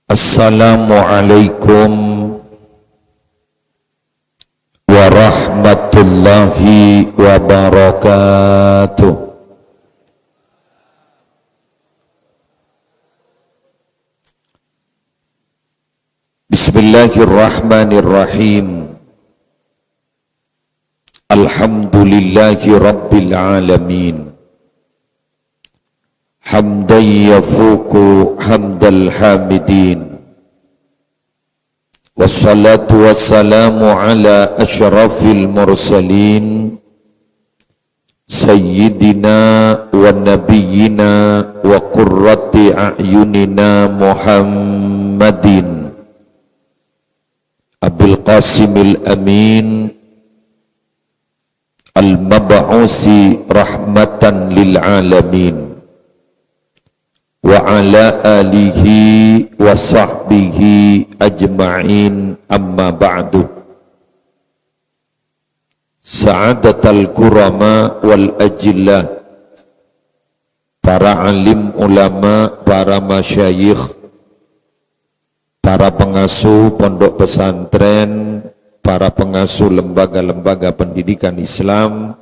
Assalamualaikum warahmatullahi wabarakatuh. Bismillahirrahmanirrahim. Alhamdulillahi rabbil alamin. Hamdan yafuku hamdal hamidin. Wassalatu wassalamu ala asyrafil mursalin Sayyidina wa nabiyyina wa qurrati a'yunina Muhammadin Abil Qasimil Amin Al-Mab'usi rahmatan lil alamin wa ala alihi wa sahbihi ajma'in, amma ba'du. Sa'adatal kurama wal ajillah, para alim ulama, para masyayikh, para pengasuh pondok pesantren, para pengasuh lembaga-lembaga pendidikan Islam,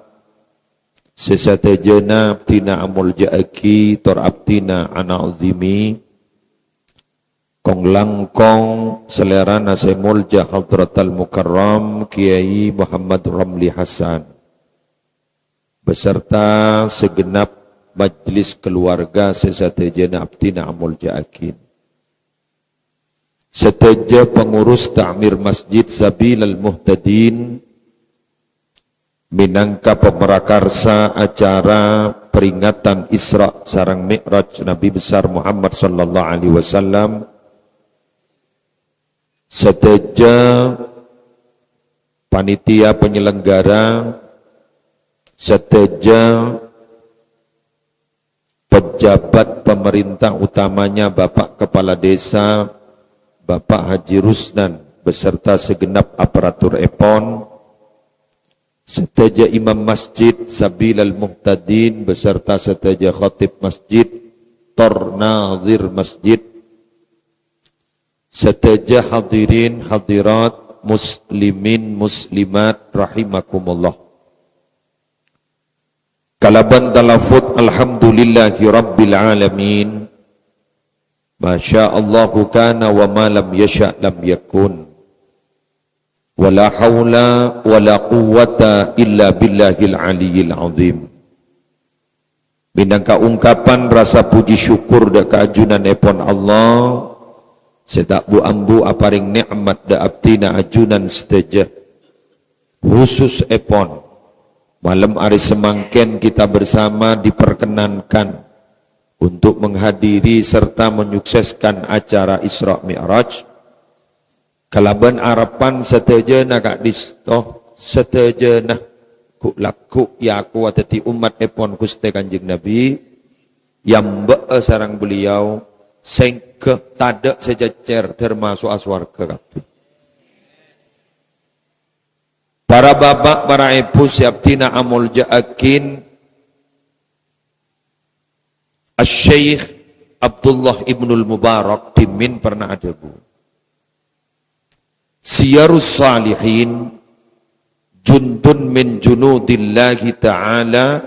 sesatejana abtina amul ja'aki tor abtina ana uzimi kong langkong selera nasemul jahadratal mukarram Kiai Muhammad Ramli Hasan beserta segenap majlis keluarga sesatejana abtina amul ja'akin, seteja pengurus ta'mir Masjid Sabilal Muhtadin minangka pemerakarsa acara peringatan Isra sareng Mi'raj Nabi besar Muhammad sallallahu alaihi wasallam, seteja panitia penyelenggara, seteja pejabat pemerintah utamanya Bapak Kepala Desa Bapak Haji Rusnan beserta segenap aparatur EPON, seteja imam masjid Sabilal Muhtadin beserta seteja khatib masjid, tornazir masjid, seteja hadirin hadirat muslimin muslimat rahimakumullah. Kalaban talafut alhamdulillahi rabbil alamin, masya'allahu kana wa ma lam yasha' lam yakun, wala hawla wala quwwata illa billahil aliyil azim. Minangka ungkapan rasa puji syukur da keajunan epon Allah, sedak bu ambu aparing nikmat da abtina ajunan seteja khusus epon. Malam hari semangken kita bersama diperkenankan untuk menghadiri serta menyukseskan acara Isra Mi'raj. Kalaban harapan setejana kak disto setejana ku laku ya aku watati umat epon kuste kanjeng Nabi yang sarang beliau sengke tada sejacer termasuk aswarga kabeh. Para bapak, para ibu siaptina amul ja'akin, Asy-Syaikh Abdullah Ibnul Mubarak dimin pernah ada bu. Siyarus salihin jundun min junudillahi ta'ala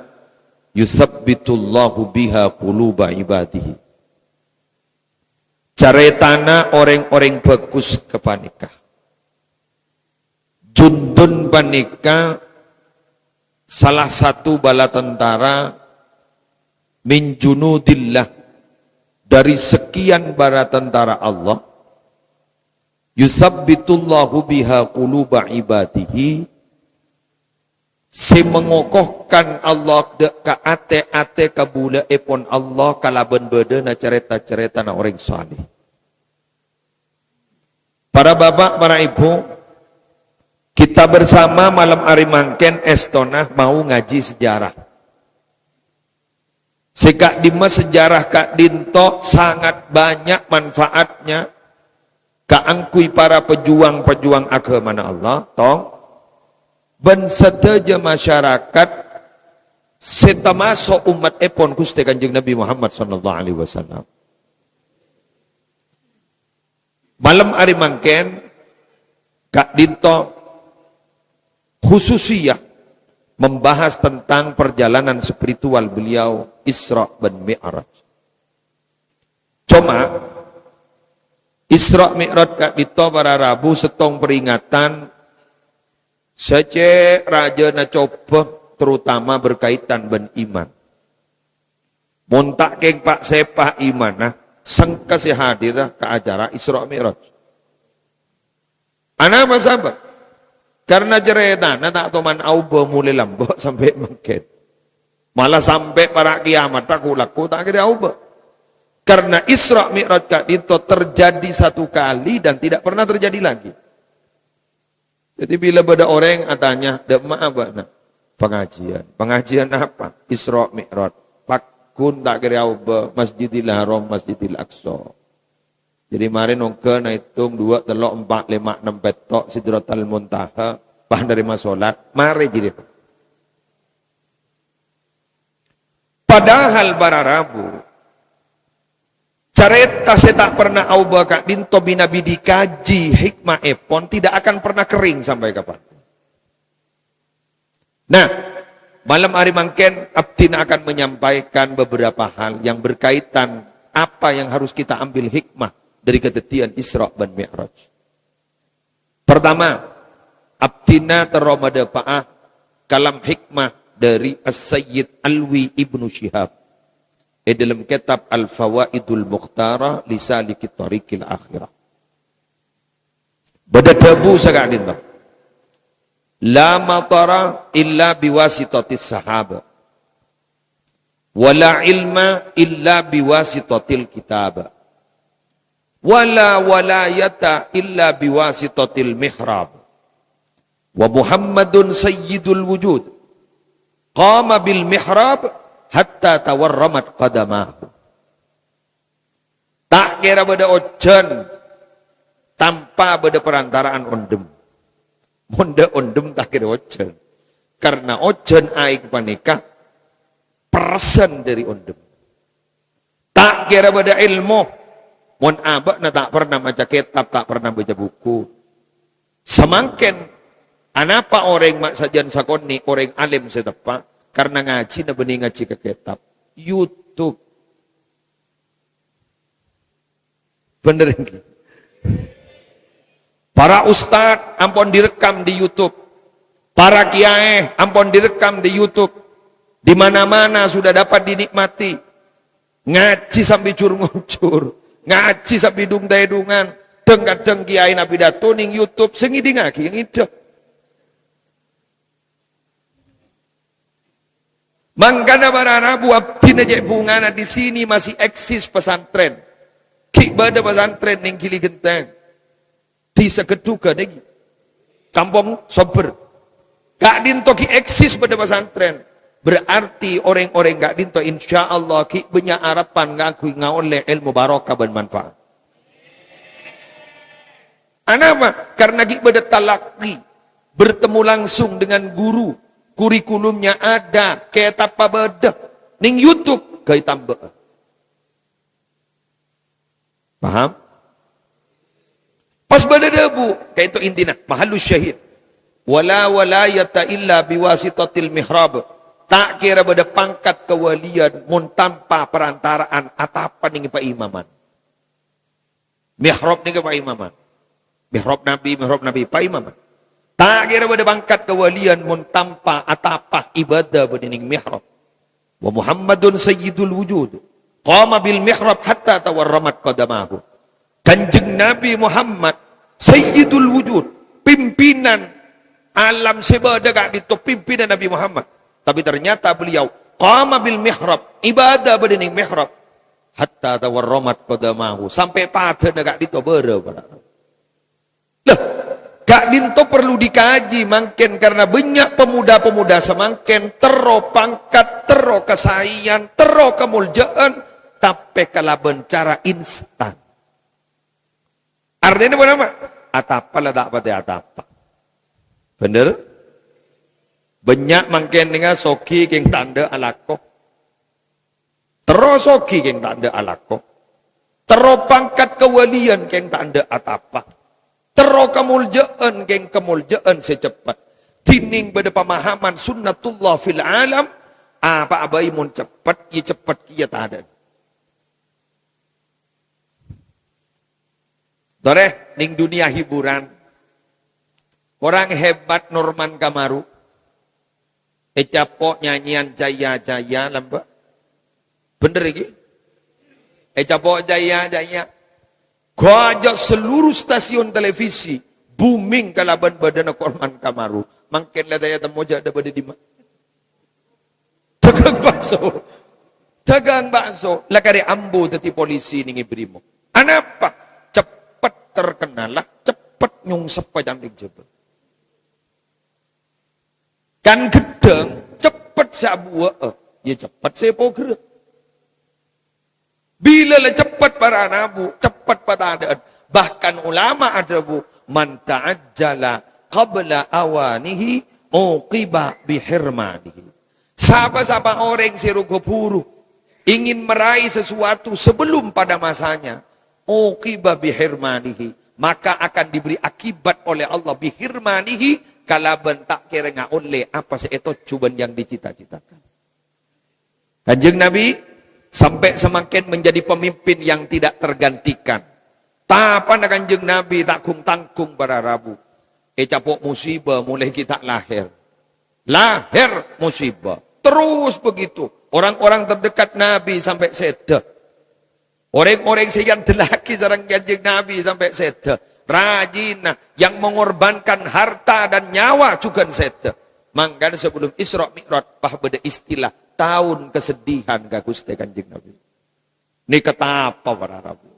yusabbitullahu biha quluba ibadihi. Caretana orang-orang bagus kepanikah. Jundun panika salah satu bala tentara min junudillah dari sekian bala tentara Allah. Yusabbitullahu biha quluba ibadihi, semengokohkan Allah deka ate-ate kabula epon Allah kalaban bedena cerita-cerita na orang saleh. Para bapak, para ibu, kita bersama malam hari mangken estonah mau ngaji sejarah. Sekak dima sejarah kak dinto sangat banyak manfaatnya. Kaangkui para pejuang-pejuang agama Allah, tong ben seteja masyarakat setamaso umat epon Gusti Kanjeng Nabi Muhammad sallallahu alaihi wasallam. Malam hari mangken Kak Dinto khususiyah membahas tentang perjalanan spiritual beliau Isra dan Mi'raj. Cuma Isra Mi'raj Kak Dinto pada Rabu setong peringatan saja raja na coba terutama berkaitan dengan iman. Montak keng Pak Sepah iman nah sangka si hadir ke acara Isra Mi'raj. Ana apa sahabat? Karena jeretan tak toman auba mulai lambok sampai mangken. Malah sampai para kiamat aku laku tak kira auba. Karena Isra Mi'raj Kak Dinto terjadi satu kali dan tidak pernah terjadi lagi. Jadi bila ada orang yang tanya, maaf nak pengajian. Pengajian apa? Isra Mi'raj. Kun tak kira apa Masjidil Haram, Masjidil Aqsa. Jadi mari nongke na hitung 2, 3, 4, 5, 6 petok Sidratul Muntaha bahan dari masolat. Mari jadi. Padahal bara Rabu careta saya tak pernah auba Kak Dinto binabi dikaji hikmah epon tidak akan pernah kering sampai kapan. Nah, malam hari mangken Abtina akan menyampaikan beberapa hal yang berkaitan apa yang harus kita ambil hikmah dari kejadian Isra dan Mi'raj. Pertama, Abtina teromada pa'ah kalam hikmah dari As-Sayyid Alwi Ibnu Syihab dalam kitab Al-Fawaidul Mukhtara li Salikit Tariqil Akhirah. Bada dabu sakadin tahu. La matara illa biwasitatis sahaba. Wala ilma illa biwasitatil kitab. Wala walayata illa biwasitatil mihrab. Wa Muhammadun sayyidul wujud. Qama bil mihrab hatta tawarramat qadamahu. Tak kira beda ojen tanpa beda perantaraan ondem. Monda ondem tak kira ojen. Karena ojen aik panikah persen dari ondem. Tak kira beda ilmu. Mon abak na tak pernah baca kitab, tak pernah baca buku. Semangken anapa orang mak sajan sakoni orang alim setepa karena ngaji na bening ngaji ke kitab. YouTube. Bener ini. Para ustad ampun direkam di YouTube. Para kiai ampun direkam di YouTube. Di mana-mana sudah dapat dinikmati. Ngaji sampai cur-ngucur. Ngaji sampai dung-dung-dungan. Kadang kiai nabi dato ning YouTube sengidi ngaki yang itu. Mangkana para Rabu abdina je bungana di sini masih eksis pesantren. Ki bada pesantren ning Kili Genteng. Di sekeduka lagi. Kampung Sober. Kak Dinto ki eksis pada pesantren. Berarti orang-orang Kak Dinto insya Allah ki banyak harapan ngakui ngoleh ilmu barokah dan manfaat. Kenapa? Karena ki bada talaki. Bertemu langsung dengan guru. Kurikulumnya ada. Kayak apa beda. Ning YouTube. Kayak tambah. Paham? Pas bada debu. Kayak itu intinya. Mahalus syahid. Wala walayata illa biwasitatil mihrab. Tak kira bada pangkat kewalian. Mun tanpa perantaraan. Atapan ini Pak Imaman. Mihrab ini Pak Imaman. Mihrab Nabi Pak Imaman. Tak kira pada pangkat kewalian mun tanpa atapah ibadah bening mihrab. Wa Muhammadun sayyidul wujud. Qama bil mihrab hatta tawarramat qadamahu. Kanjeng Nabi Muhammad sayyidul wujud, pimpinan alam sebada Kak Dinto, pimpinan Nabi Muhammad. Tapi ternyata beliau qama bil mihrab, ibadah bening mihrab hatta tawarramat qadamahu. Sampai patah Kak Dinto beureuh. Kak Dinto perlu dikaji mangken karena banyak pemuda-pemuda semangken tero pangkat, tero kesayangan, tero kemuljaan tapi kalaban cara instan. Artinya apa? Atapa lah tak pada atapa. Bener? Banyak mangken dengan soki yang tanda alako. Terus soki yang tanda alako. Tero pangkat kewalian keng tak ada atapa. Tero kemuljaan keng kemuljaan secepat. Tining pada pemahaman sunnatullah fil alam. Apa abai mun cepat, ya cepat kia tak ada. Doreh, ning dunia hiburan. Orang hebat Norman Kamaru. Capok nyanyian jaya-jaya lambak. Bener lagi? Capok jaya-jaya. Gajak seluruh stasiun televisi. Booming kalaban badan Norman Kamaru. Mangkenlah daya temoja ada pada di mana. Dagang bakso. Dagang bakso. Lakari ambu teti polisi ni ngibrimo. Anapa? Cepat terkenal lah. Cepat nyungsep pajandik jebel. Kan gedeng, cepat sabua, ya cepat sepo gerak. Bila lah cepat para nabu, cepat pada adaan. Bahkan ulama ada bu, man ta'ajjala qabla awanihi uqiba bihirmanihi. Siapa-siapa orang sirugo buru ingin meraih sesuatu sebelum pada masanya, uqiba bihirmanihi, maka akan diberi akibat oleh Allah bihirmanihi. Kalau bentak kira nggak oleh apa itu cuban yang dicita-citakan. Kanjeng Nabi sampai semakin menjadi pemimpin yang tidak tergantikan. Tapan kanjeng Nabi takung tangkung para rabu. Capok musibah mulai kita lahir. Lahir musibah. Terus begitu. Orang-orang terdekat Nabi sampai sedih. Orang-orang yang delaki sareng kanjeng Nabi sampai sedih. Rajin yang mengorbankan harta dan nyawa juga sete. Mangga sebelum Isra Mi'raj pah beda istilah tahun kesedihan ka Gusti Kanjeng Nabi. Ni kata apa para rabu.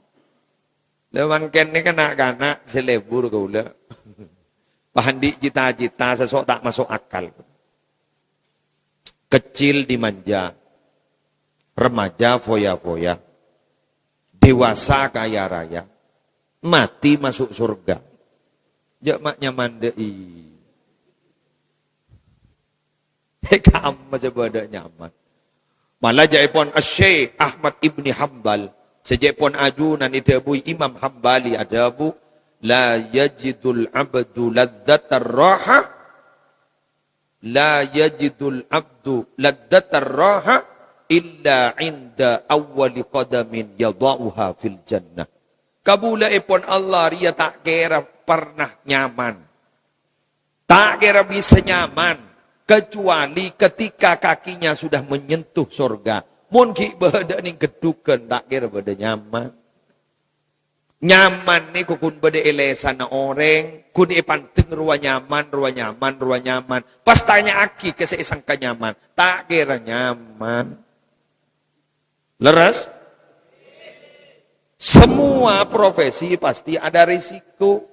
Lewangken ni kana selebur kaula. Pahandi cita-cita sesok tak masuk akal. Kecil dimanja. Remaja foya-foya. Dewasa kaya raya. Mati masuk surga. Jak maknya mandai. Hekam macam ada nyaman. Malah jaipon Syekh Ahmad Ibni Hambal. Sejapon ajunan itu abu Imam Hambali ada abu. La yajidul abdu ladzatar raha. La yajidul abdu ladzatar raha. Illa inda awwali qadamin yadauha fil jannah. Kabula ipon Allah ria tak kira pernah nyaman. Tak kira bisa nyaman. Kecuali ketika kakinya sudah menyentuh surga. Mungkin berada ni gedukan tak kira berada nyaman. Nyaman ni kukun berada elesan orang. Kun ipanteng ruang nyaman, ruang nyaman, ruang nyaman. Pas tanya aki keseisang kenyaman. Tak kira nyaman. Leras? Semua profesi pasti ada risiko.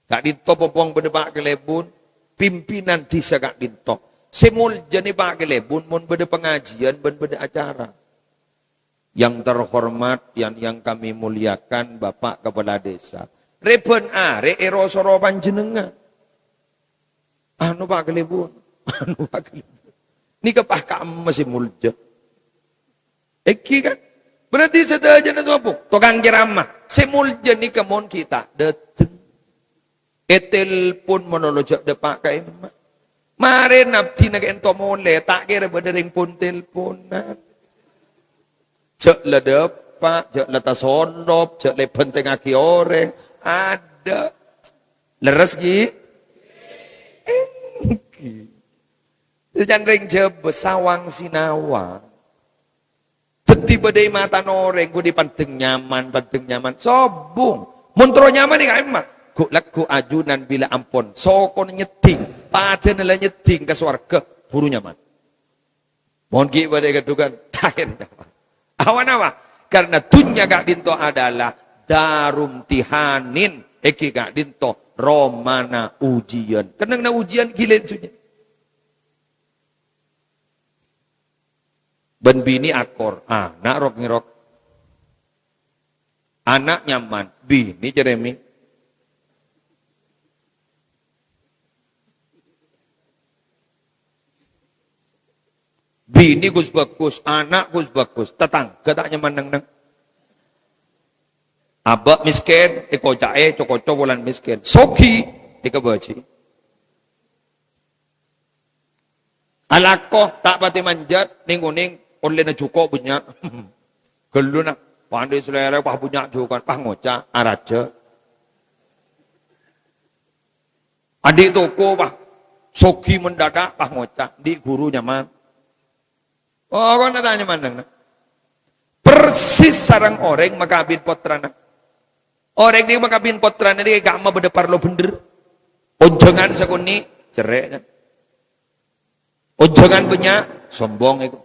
Kak Dinto popong berdebak kelebun, pimpinan desa Kak Dinto. Semul jenis Pak kelebun, mun berde pengajian, berde acara. Yang terhormat, yang kami muliakan, Bapak Kepala Desa. Reben are erosoro panjenengan. Anu Pak kelebun, anu Pak kelebun. Ini kepah kamu masih mulja. Eki kan? Berarti sederhana tu tukang ceramah. Semulja ni kemon kita datang. Telepon monolog depak kai mak. Mare napti nak ento mole tak kira berdering pun teleponan. Cek la depak, cek la tasondop, cek le penting aki orang ada. Leres gi? Jangan ring jeb sawang sinawang. Tiba dari mata noreng, ku dipanteng nyaman, sobung. Muntro nyaman ni emak. Ku laku ajunan bila ampon, sokon nyeting, paten adalah nyeting ke swarga, buru nyaman. Mohon ki pada kedukan, tahir nyaman. Awan apa? Karena dunia Kak Dinto adalah darum tihanin, eki Kak Dinto, romana ujian. Kenang ujian gila sunya. Ben bini akor, anak rok ngirok. Anak nyaman, bini Jeremy. Bini gus bagus, anak gus bagus, tetangga tak nyaman neng. Abak miskin, jae coko bulan miskin. Soki baji. Alakoh tak pati manjat, ning oleh na cukup punya. Gelu na, pandai selera pah punya juga, pah ngoca, araja. Adik toko pah, soki mendadak pah ngoca, di guru nyaman. Oh, kau nak tanya mana? Persis sarang orang makabin potrana. Orang dia makabin potrana dia gak mau berdepar lo bener. Ojongan sekuni cerai. Ojongan punya sombong itu.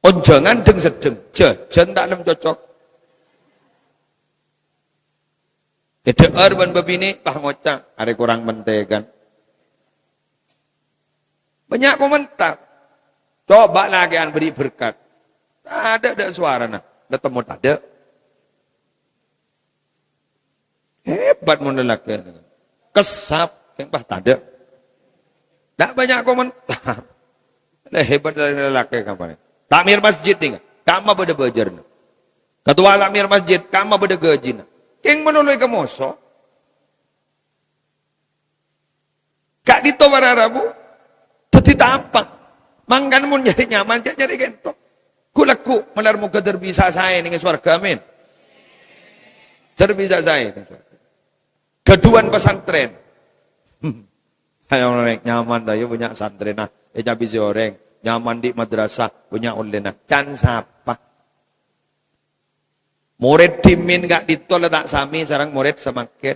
Ojongan deng sedeng, jajan tak lem cocok. Ede ban babini pah ngocak, ada kurang mentegan. Banyak komentar. Coba lagi an beri berkat. Ada suara nah, ada temu tak ada. Hebat mun lelaki. Kesap, yang pah tak ada. Tak banyak komentar. Hebat dari lelaki kapan? Takmir masjid nih, kamu beda bejar. Ketua takmir masjid, kamu beda gaji. Yang menolak ke moso. Kak dito bararabu, teti tapak. Mangkan mun jadi nyaman, jadi gentok. Kulaku melarmu ke terbisa saya dengan surga, amin. Terbisa saya dengan surga. Keduan pesantren. Ayo orang nyaman dah, punya santren nah, bisa orang. Nyaman di madrasah punya ulena can sapa murid timin gak ditolak tak sami sarang murid semakin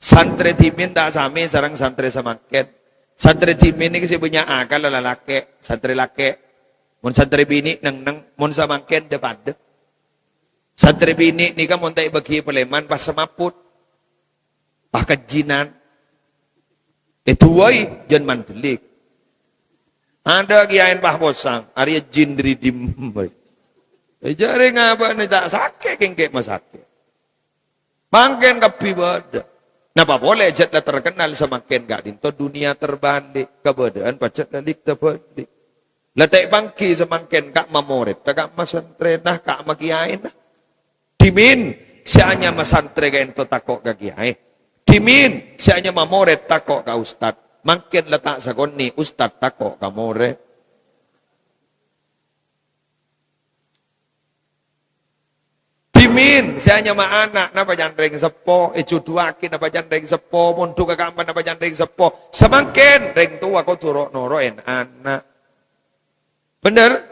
santri timin tak sami sarang santri semakin santri timin ini punya akal lelaki santri laki mun santri bini neng mun semakin depan de santri bini ni kan mun tak bagi peleman pas semaput pas kejinan itu woi jan mantelik. Ada kiain pah posang, Arya jin dari dimbai. Jari ngapa nih tak sakit kengkek masakit. Mangken kapi bada. Napa boleh jatlah terkenal semakin gak dinto dunia terbalik kebadaan pacet dalik terbalik. Letak bangki semakin kak mamoret, kak masantren dah kak makiain dah. Dimin sianya masantren kak ento takok kak kiai. Dimin sianya mamoret takok kak ustad. Makin letak sakoni ustad takok kamore. Dimin saya nyama anak napa jandreng sepo cuduakin napa jandreng sepo mundu kekampan napa jandreng sepo semakin reng tua kau turok noroen anak. Bener?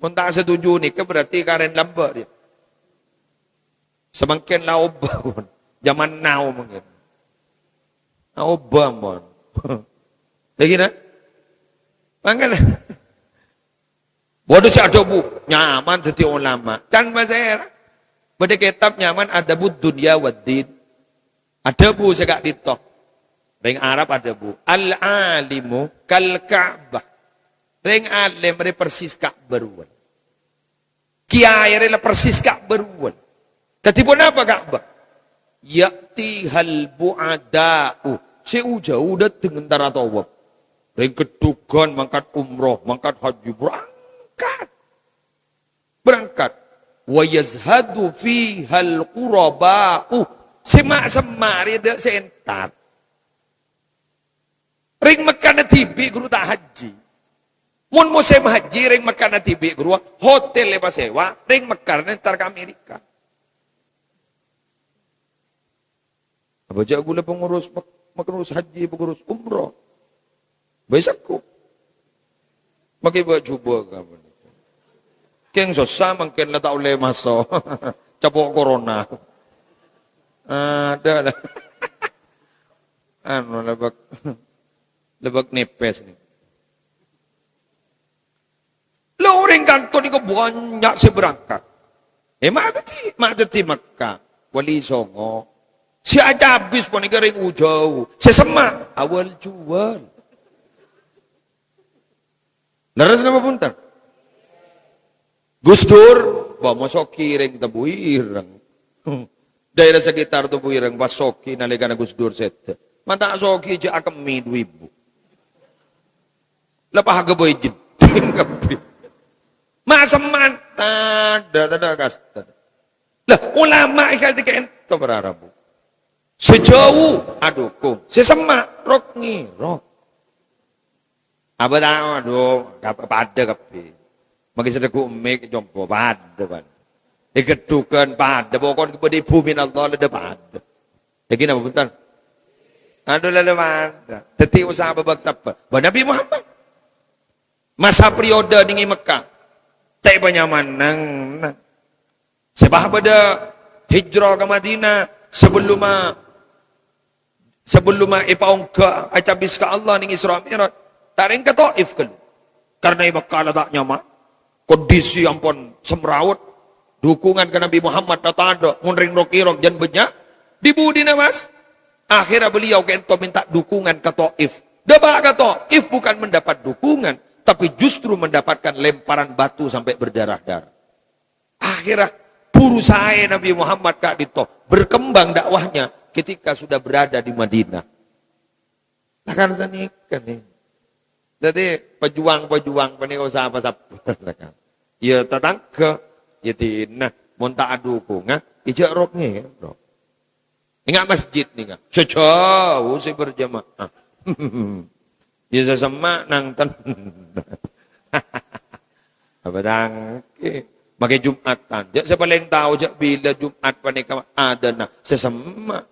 Mun tak setuju nih berarti karen lambat dia. Semakin laubah zaman now mungkin. Obama. Lagi nak? Mangkan. Bodoh si ada bu nyaman teti ulama. Kan bahasa pada kitab nyaman ada bu dunia waddin. Ada bu segak ditok. Reng Arab ada bu. Al alimu kal Ka'bah. Reng alim mereka persis Ka'bah beruan. Kiai rela persis Ka'bah beruan. Ketipun apa Ka'bah? Yakti hal bu'ada'u. Jauh datang antara tawab. Reng kedugan mangkat umroh, mangkat haji, berangkat. Wa yazhadu fihal quraba'u. Semak semari dak sentat. Reng makan tibi guru tak haji. Mun musim haji reng makan tibi guru hotel lepas sewa, reng makan entar ke Amerika. Apa jak gula pengurus mengurus haji, mengurus umroh. Besokku. Makai buat cuba kamu. Keng susah mungkin lah tak boleh masuk. Capok corona. Ada lah. Anu lebak nepes ni. Lo orang kantor ni kau banyak seberangkat. Mak teti Makkah. Wali Songo. Si aja habis pun kering ujau. Si semak awal jual. Leres nama punten. Gus Dur bawa masoki ring tebu ireng. Daerah sekitar tebu ireng masoki nalikana Gus Dur set. Mata soki je akemi 2000. Lepas harga boy jeding kabeh. Masa mantan, tada kasta. Lah ulama ikal tiga ento berarabu. Sejauh aduku, sesemak rok rok. Abang aduh, pada kapi. Magi sedeku mek jompo pada ban. Iketukan pada, pokok kepada bumi Allah ada pada. Lagi apa bentar? Aduh lalu pada. Teti usaha babak siapa? Nabi Muhammad. Masa periode di Mekah. Tak banyak manang. Sebab pada hijrah ke Madinah sebelum ipaung ke acabis ke Allah ning Isra Mi'raj. Taring ke Taif ke. Karena Mekah tak nyaman. Kondisi ampun semrawut. Dukungan ke Nabi Muhammad tak ada. Munring rokirok jan banyak. Dibudina mas. Akhirnya beliau kento minta dukungan ke Taif. Debak ke Taif bukan mendapat dukungan. Tapi justru mendapatkan lemparan batu sampai berdarah-darah. Akhirnya berusaha Nabi Muhammad Kak Dito berkembang dakwahnya ketika sudah berada di Madinah. Akan sanikan nih. Jadi pejuang-pejuang penikusa apa-apa. Ya tatang ke. Ya tinah. Monta adukungan. Ijak roknya. Ingat masjid nih. Sejauh si berjamaah. Ya sesama nang ten. Apa dangke. Bagi Jumatan. Jak saya paling tahu jak bila Jumat panika adana sesama.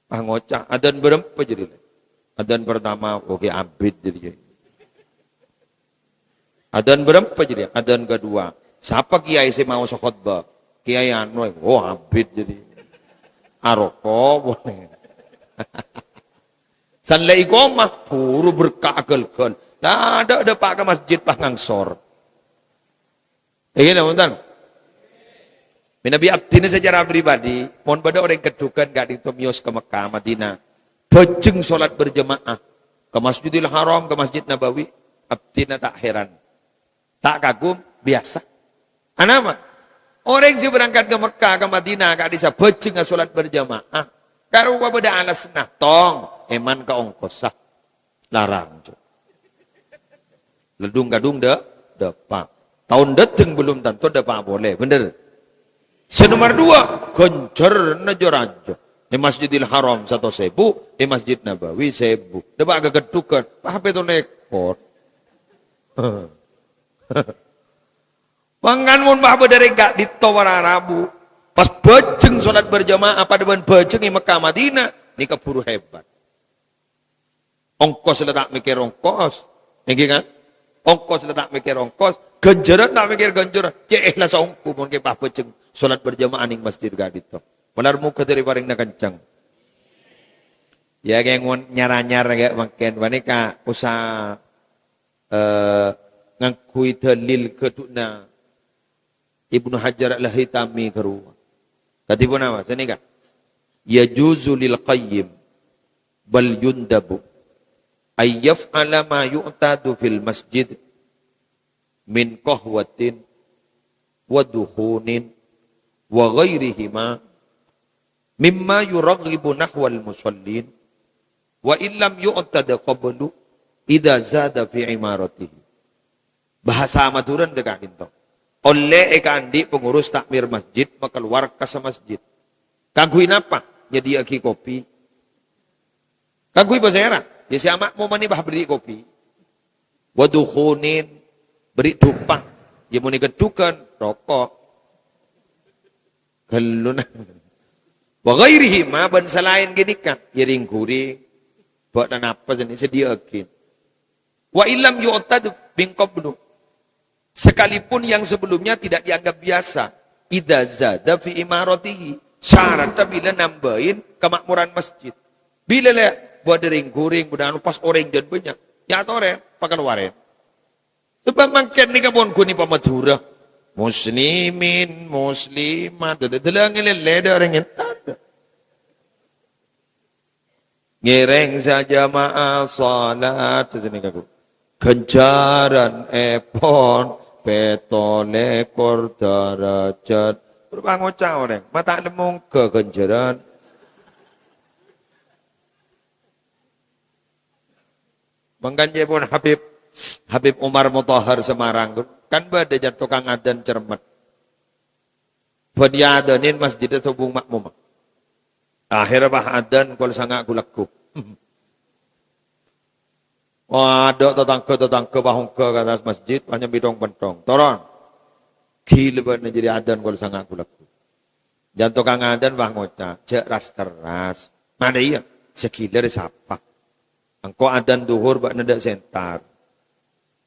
Ngocah adan berempat jadi. Adan pertama oke abid jadi. Adan berempat jadi. Adan kedua. Siapa kiai saya mau khotbah? Kiai anu abid jadi. Aroko boleh. Sanlai gomah puru berkagel-gel. Tak ada pak ke masjid pangangsor. Ini teman-teman. Nabi Abdi ini secara pribadi, mohon pada orang kedukan gak ditomios ke Mekah, Madinah. Bejeng solat berjemaah ke Masjidil Haram, ke Masjid Nabawi. Abdi tak heran. Tak kagum, biasa. Kenapa? Orang yang berangkat ke Mekah, ke Madinah, gak bisa bejeng solat berjemaah. Kalau pada alas nah tong, eman ke ongkosah. Larang. Ledung-gadung depak. Tahun datang belum tentu depak boleh. Bener. Senomor dua, gencer najorajo. Di Masjidil Haram 1.000, di Masjid Nabawi 1.000. Depak agak gedukan. Apa itu nekor? Pangan mun bah dari gak ditawar Arabu. Pas bejeng sholat berjamaah pada ban bejeng di Mekah Madinah, ini keburu hebat. Ongkos letak mikir ongkos, ini kan? Ongkos letak mikir ongkos, genjeran tak mikir genjeran. Cek lah saungku mun ke pas bejeng sholat berjamaah ning masjid gak itu. Benar muka dari paring na kencang. Ya kayak nyara-nyara kayak makin wanita usaha ngakui dalil keduna Ibnu Hajar al-Haytami keruang. Tadi pun apa? Sini kan? Yajuzu lil qayyim bal yundabu ay yaf'ala ma yu'tadu fil masjid min qahwatin wa duhunin wa ghairihima mimma yuraghibu nahwal musallin wa illam yu'tada qablu idza zada fi imaratihi. Bahasa maturan dekat itu. Oleh ekandi pengurus takmir masjid keluar ke masjid. Kagui apa? Jadi aki kopi. Kagui bahasa era. Ya si amak mau mani bah beri kopi. Waduhunin beri tumpah. Ya mau nikedukan rokok. Galuna. Wa ghairihi ma ban selain gini kan. Ya ringkuri. Buat dan apa sini sediakin. Wa ilam yu'tad bin qablu. Sekalipun yang sebelumnya tidak dianggap biasa. Idza zada fi imaratihi. Syaratnya bila nambahin kemakmuran masjid. Bila lah buat dering-guring, buat pas orang dan banyak. Ya tore, pakai waren. Sebab makin ni kabon kuni pamadura. Muslimin, muslimat. Dalang leda orang yang tak. Ngereng saja maaf salat. Sesini kaku. Genjaran epon. Petole ekor darajat berubah ngocah orang mata lemong ke genjeran bangkan pun Habib Habib Umar Mutahhar Semarang kan bade jatuh kang adan cermet. Dia adanin masjid subung makmum. Akhir bah adan kol sanga gulaku. Wah, ada tetangga bahung ke atas masjid hanya bidong bentong. Toron. Gila bener jadi adan kol sanga gulaku. Jantung kang adan bah ngocak, cek ras keras. Mana iya? Sekiler siapa? Engkau adan duhur bak nada sentar.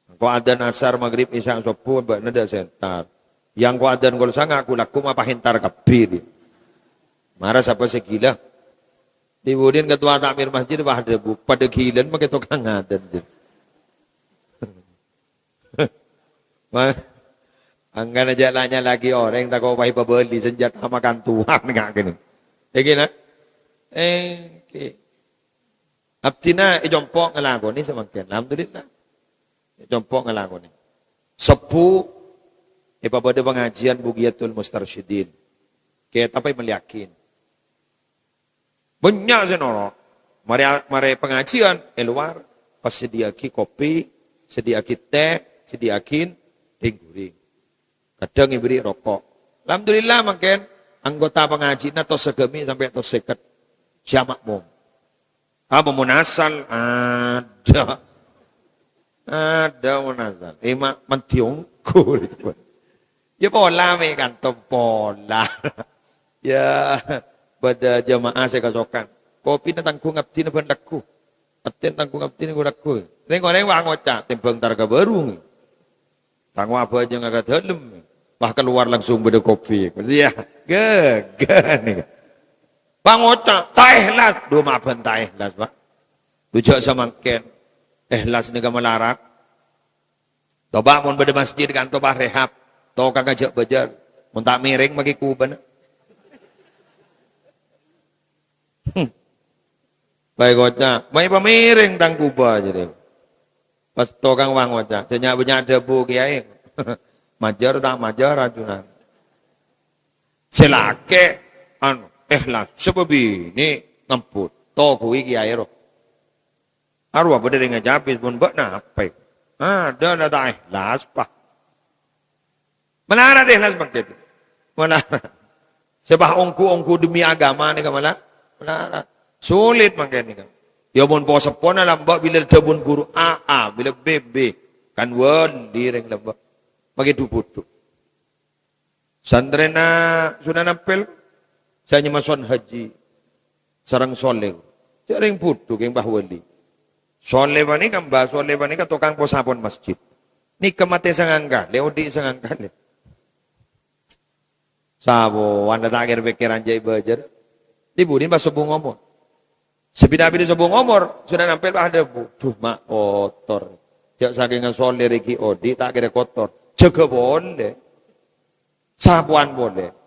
Engkau adan asar maghrib isya subuh bak nada sentar. Yang kau adan kol sanga aku laku apa hintar kabir. Marah siapa segila? Dibudin ketua takmir masjid bah debu pada gilan pakai tukang adan. Anggan aja lanya lagi orang tak kau bayi pebeli senjata makan tuang enggak gini. Gini. Okay. Abtina ijompok ngelago ni semakin. Alhamdulillah. Ijompok ngelago ni. Sepu pada pengajian Bugiyatul Mustarsyidin. Kita apa meliakin. Banyak senoro. Mari pengajian luar pas sediaki kopi, sediaki teh, sediakin guring. Kadang diberi rokok. Alhamdulillah makin anggota pengajian atau segemi sampai atau seket. Siapa makmum? Apa munasal? Ada munasal. Emak mentiungku. Ya pola me kantor pola. Ya pada jamaah saya kasokan. Kopi tentang ku ngabdi na bandakku. Aten tangku ngabdi na gudakku. Neng wangocak timbang targa baru. Tangwa apa aja ngagat helm. Bah keluar langsung pada kopi. Ya, nih. Bang Otak, tak ikhlas. Dua maafan tak ikhlas, Pak. Tujak samangken. Ikhlas ni kamalarak. Toba mun beda masjid kan toba rehab. Toba kagak jak bajar. Mun tak miring bagi kuban. Baik Otak. Mai pemiring tang kuba jadi. Pas tokang Bang Otak. Banyak debu kiai. Majar tak majar rajunan. Selake ikhlas sebab ini ngemput toku iki aero arwah pada dengan japis pun buat nape ada tak ikhlas pak menara deh ikhlas pakai itu menara sebab ongku demi agama ni kamala menara sulit makan ni kan ya pun puasa pun lambak bila debun guru AA bila BB kan wan direng lambak bagi duput sandrena sudah nampil saya mason haji sarang soleh jaring putu yang bahwali soleh bani kan bah soleh bani kan tukang posapon masjid ni kemate sangangga leodi sangangga le sabo anda tak kira pikiran jai bajar dibudin pas sebung ngomor sepida-pida sebung ngomor sudah nampil ada buduh mak kotor jak saking soleh riki odi tak kira kotor jaga boleh sabuan boleh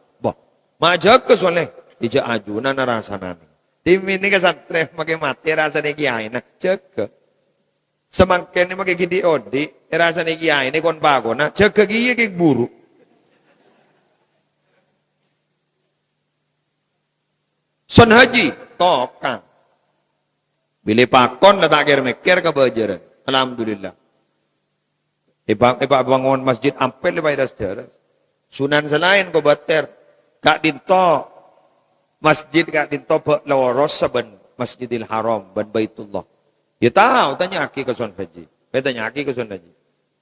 majak ke soleh, ija ajunan rasana ni. Tim ini ke santre makai mati rasanya kiai na jaga. Semakin ni makai gidi odi rasanya kiai ni kon bagona jaga kiai ke buru. Son haji tokang. Bila pakon letak kira mikir ke bajaran. Alhamdulillah. Ibang bangun masjid ampel lepai das jaras. Sunan selain ko bater. Kak dinto masjid kak dinto loros saban Masjidil Haram ban Baitullah. Ya tahu tanya aki ke Sunan Haji. Tanya aki ke Sunan Haji.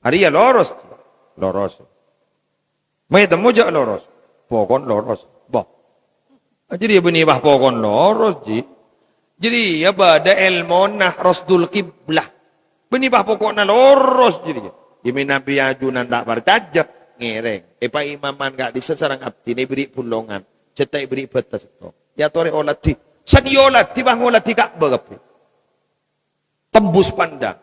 Hari ya loros. Mai temu jak loros. Pokon loros. Bah. Jadi ya benih bah pokon loros ji. Jadi ya bada ilmonah rasdul kiblah. Benih bah pokokna loros jadi. Ini Nabi ajunan tak bertajak. Ngereng. Epa imaman gak disesarang abdi ini beri pulongan. Cetai beri batas itu. Ya tore olati. Sani olati bang olati kak bagapi. Tembus pandang.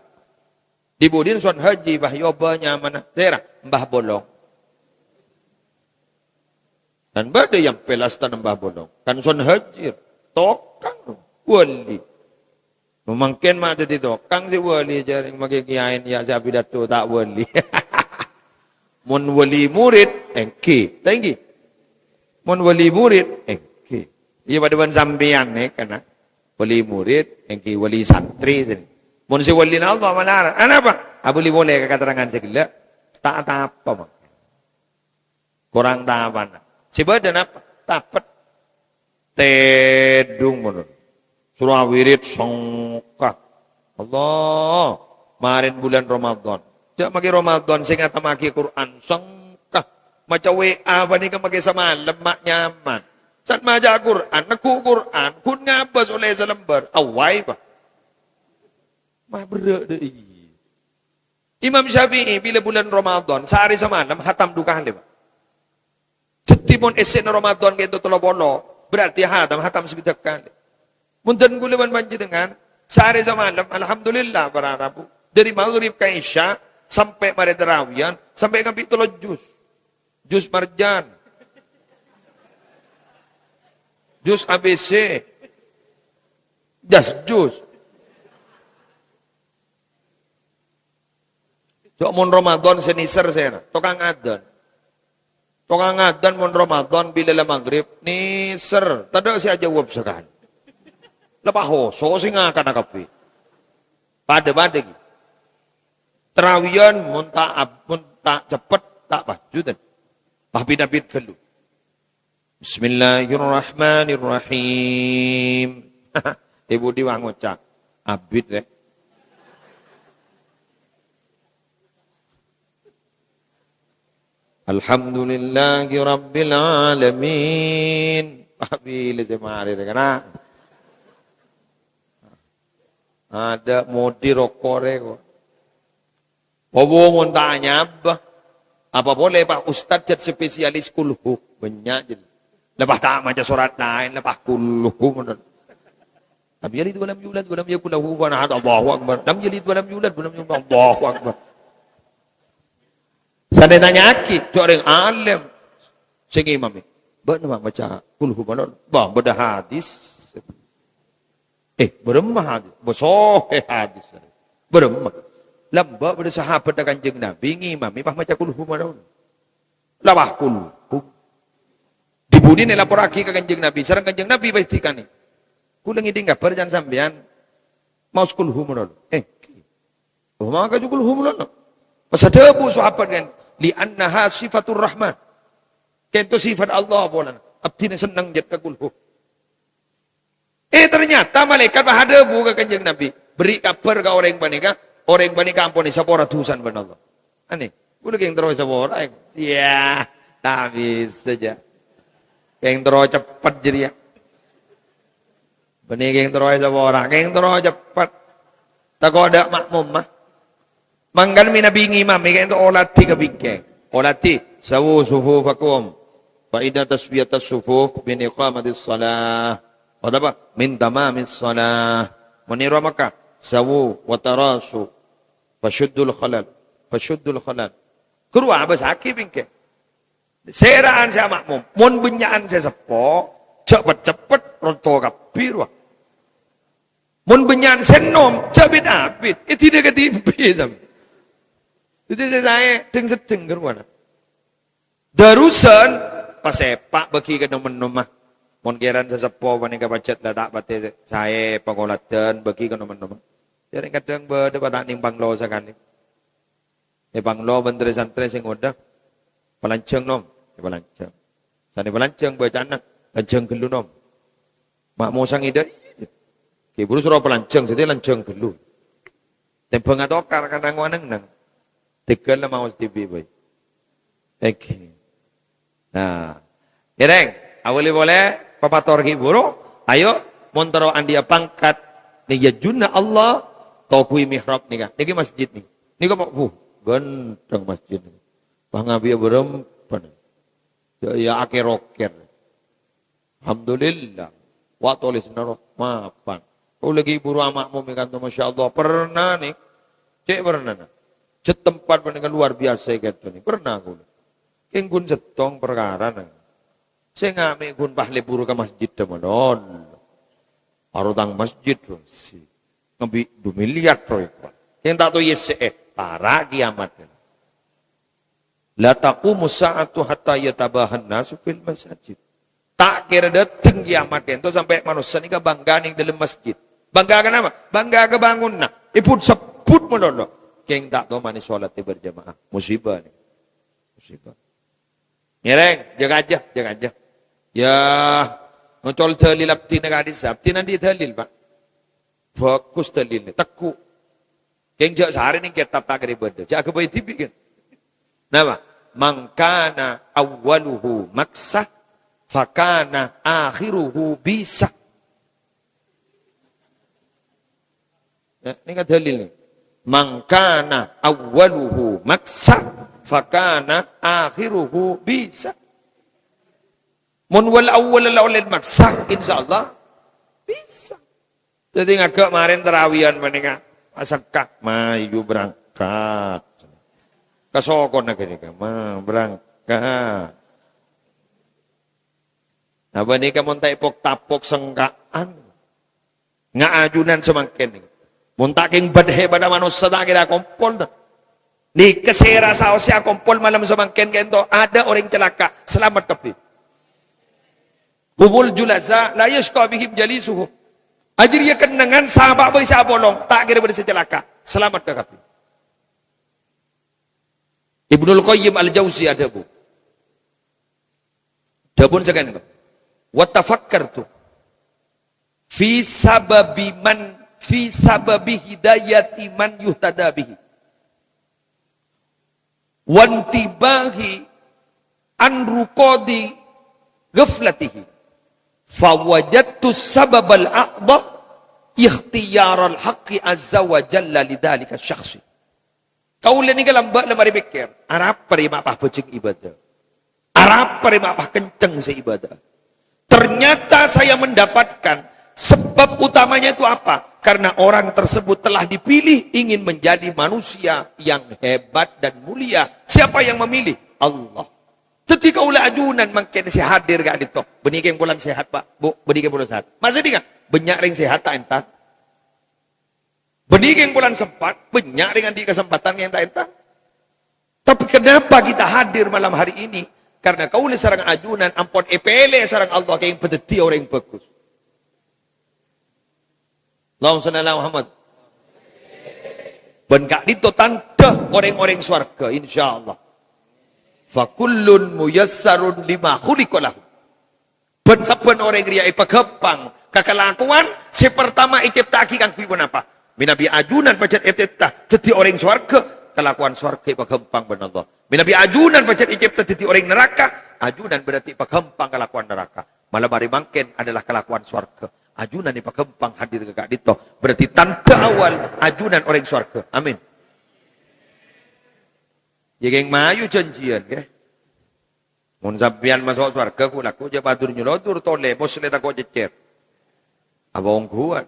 Dibudin Sunan Haji bah yobanya mana. Tera Mbah Bolong. Dan bada yang pelastan Mbah Bolong. Kan Sunan Haji. Tokang. Wali. Memangkin mati di tokang si wali. Jaring magikiain ya si abidatu tak wali. Mun wali murid engki tinggi mun wali murid engki iya pada ban sampean nih karena wali murid engki wali santri sini Mun si wali Allah melarang. Apa? Boleh boleh keterangan segala. Tak apa mak. Kurang tahapan. Si badan apa? Tapat. Tedung menurut. Surah wirid songkah. Allah. Marin bulan Ramadan. Jak magi Ramadan sing ngata magi Quran songkah. Macam WA bani ka magi sama lemak nyaman. Saat maja Quran, naku Quran, kun ngabas oleh selembar. Awai pa. Mah berat deh. Imam Syafi'i bila bulan Ramadan, sehari semalam hatam duka hande pak. Cetipun esen Ramadan gitu tolo bolo, berarti hatam sebidak kali. Munten guleman banjir dengan sehari semalam, alhamdulillah para Rabu. Dari maghrib ke Isya sampai mari terawihan, sampai ngambil tolo jus marjan, jus ABC, jus. Cok mon Ramadan seniser saya, tukang adan mon Ramadan bila la maghrib niser, tada si aja jawab sekali. Lepas hoso sing akan akapi. Pada gitu. Terawihan mun tak cepet tak baju dan. Pahbid kelu. Bismillahirrahmanirrahim. Ibu diwangocak. Abid deh. Alhamdulillahi Rabbil Alamin. Pahbid semari kena. Ada modi rokore kok. Bobo mau tanya apa boleh Pak Ustadz jadi spesialis kulhu banyak jadi. Lepas tak macam surat lain lepas kulhu benar. Lam yalid wa lam yulad wa lam yakul lahu kufuwan ahad. Allahu akbar. Lam yalid wa lam yulad wa lam yakul Allahu akbar. Saya tanya aki, orang alim sing imam ni. Benar baca kulhu benar. Bah beda hadis. Beremah hadis. Besoh hadis. Beremah. Lamba pada sahabat dan kanjeng Nabi ngimami pah maca kulhu benar. Labah kulhu. Dibudi ni lapor aki ke kanjeng Nabi. Sarang kanjeng Nabi pastikan ni. Kulang iding kabar jangan sampean mau kulhu benar. Maka juga kulhu benar. Masa debu sahabat kan. Li'annaha sifatur rahman. Kento sifat Allah bolan. Abdi senang jet ke kulhu. Ternyata malaikat ada buka kanjeng Nabi. Beri kabar ke orang panika. Orang panika ampun ni sapora tusan ban Allah. Aneh. Kudu yang terus sapora. Ya, tak bisa saja. Yang terus cepat jadi ya. Benih yang terus sapora. Yang terus cepat. Tak ada makmum mah. Manggan minabi ngimam. Yang itu olati kebikeng. Olati. Sawu sufufakum. Faidah taswiyatas sufuf. Bin iqamatis salah. Apa? Min tamamis salah. Menira maka. Sawu watarasu. Fashuddul khalal. Keruah besaki bingke. Seraan saya makmum. Mon benyaan saya sepo. Cepet ronto kapir wah. Mon benyaan senom. Cabit abit. Tidak ketipi. Itu saya sedeng keruah. Darusan. Pasepak bagi ke nomor-nomor. Mon geran saya sepo. Panika pacet lah tak pati. Saya pengolatan bagi ke nomor-nomor. Jadi kadang berdebat ning banglo sekali. Banglo menteri santri sing udah pelanceng nom, pelanceng. Sani pelanceng bacana, lanceng gelu nom. Mak mau sang ide. Ki buru surau pelanceng, sedih lanceng gelu. Tempeng atokar kan angwaneng nang. Tegal mau TV boy. Nah, ireng, awali boleh papator ki buru. Ayo montoro andia pangkat ni yajuna Allah. Tokui mihrab nih kan, ini masjid nih. Ini kok ganteng masjid nih. Pangabiya berempan. Ya akhir roker. Alhamdulillah. Wa tulis naroh mapan. Kau lagi buru amakmu mekanto masya Allah pernah nih. Cek pernah nih. Cek tempat peninggal luar biasa gitu nih. Pernah aku. Kenggun setong perkara nih. Saya ngamik gun pahle buru ke masjid teman-teman. Arutang masjid sih. Ngambil 2 miliar proyek. Yang tak tahu yes para kiamat. La taqumu sa'atu hatta yatabahan nasu fil masjid. Tak kira datang kiamat itu sampai manusia ini bangga ning dalam masjid. Bangga kenapa? Bangga kebangun nak. Ipun sebut mendono. Keng tak tahu mana sholat berjamaah. Musibah nih. Musibah. Ngereng, jaga aja. Ya, ngocol dalil abdi negari sabti nanti dalil pak. Fokus dalilnya, teku. Keng jak sehari nih kitab tak ibadah. Jak ke bayi tibi kan. Nama, mangkana awwaluhu maksah, fakana akhiruhu bisa. Ya, ini kan dalil nih. Mangkana awwaluhu maksa fakana akhiruhu bisa. Mun wal awwal laulil maksa insyaallah bisa. Jadi ngagak kemarin terawihan menika asakah mayu berangkat. Kasokon negeri mah berangkat. Nah menika mun tapok tapok sengkaan. Ngaajunan semakin nih. Muntaking badhe pada manusia tak kira kompol dah. Ni kesera sausya kompol malam semangken kento ada orang celaka selamat kapi. Humul julaza la yashqa bihim jalisuhum. Ajriya kenangan sahabat boy sa bolong tak kira pada celaka selamat kapi. Ibnul Qayyim Al-Jauzi ada bu. Dabun sekan. Wa tafakkartu fi sababi man fi sababi hidayati man yuhtada bihi wantibahi an ruqadi ghaflatihi fawajadtu sababal a'dha ikhtiyaral haqqi azza wa jalla lidzalika syakhsi. Kaulah ni kalau mbak lemari pikir arap perima apa bejeng ibadah, arap perima apa kenceng seibadah. Ternyata saya mendapatkan sebab utamanya itu apa? Karena orang tersebut telah dipilih ingin menjadi manusia yang hebat dan mulia. Siapa yang memilih? Allah. Ketika ulah ajunan makin si hadir gak dito. Benih yang bulan sehat pak, bu. Benih yang bulan sehat. Masih ingat? Banyak ring sehat tak entah. Benih yang bulan sempat, banyak dengan di kesempatan yang tak entah. Tapi kenapa kita hadir malam hari ini? Karena kaulah sarang ajunan ampun epele sarang Allah yang pedeti orang yang bagus. Allahumma shalli ala Muhammad. Benkak dito tanda orang-orang swarga insyaallah. Fakullun muyassarun lima khuliqalahu. Ben saben orang riya ipagepang kakelakuan si pertama iciptaki kang pipun apa? Minabi ajunan pacet eteta dadi orang swarga, kelakuan swarga ipagempang ben Allah. Minabi ajunan pacet icipta dadi orang neraka, ajunan berarti ipagempang kelakuan neraka. Malam hari mangken adalah kelakuan swarga. Ajunan ni pakempang hadir ke kak dito. Berarti tanda awal ajunan orang swarga. Amin. Jeng mayu janjian ke. Mun sampean masuk swarga ku laku je batur nyolodur tole musle tak ko jecer. Abong kuat.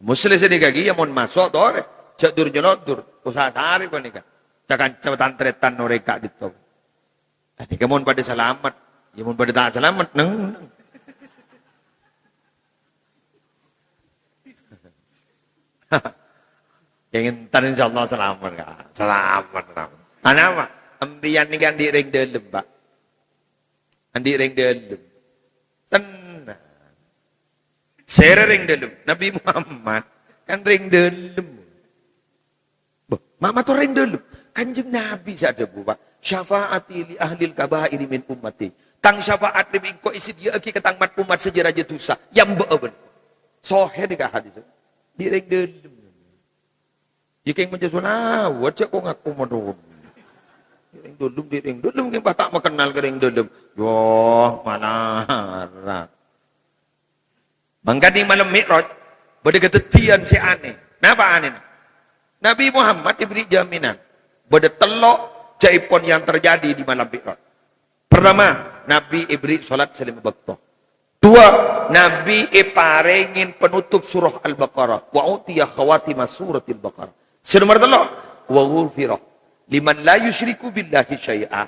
Musle sedi kaki ya mun masuk tore. Cek dur nyolodur. Usaha sehari pa nika. Cakan cepetan tretan norek kak dito. Tadi kemun pada selamat. Ya mun pada tak selamat neng. Yang entar insyaallah selamat kak. Selamat. Anama ambian ni kan di ring dalam pak. Andi ring dalam. Tenang. Saya ring dalam. Nabi Muhammad kan ring dalam. Mama tu ring dalam. Kanjeng Nabi sada bu pak. Syafaati li ahlil kabairi min ummati. Tang syafaat lebih ko isi dia aki ketang mat umat sejarah jetusa. Yang beeben. Sohe dikah hadis. Di ring dalam. Jika yang menjadi wajah kau ngaku madun. Di ring dalam yang tak mengenal ke ring dalam. Wah, mana harap. Mangkani malam Mi'raj, pada ketetian si aneh. Kenapa aneh? Nabi Muhammad diberi jaminan. Pada telok jaipon yang terjadi di malam Mi'raj. Pertama, Nabi ibri salat salim bakto. Dua, Nabi iparengin penutup surah Al-Baqarah. Wa utiya khawatima suratil Baqarah. Nomor telok, wa ghufira liman la yusyriku billahi syai'a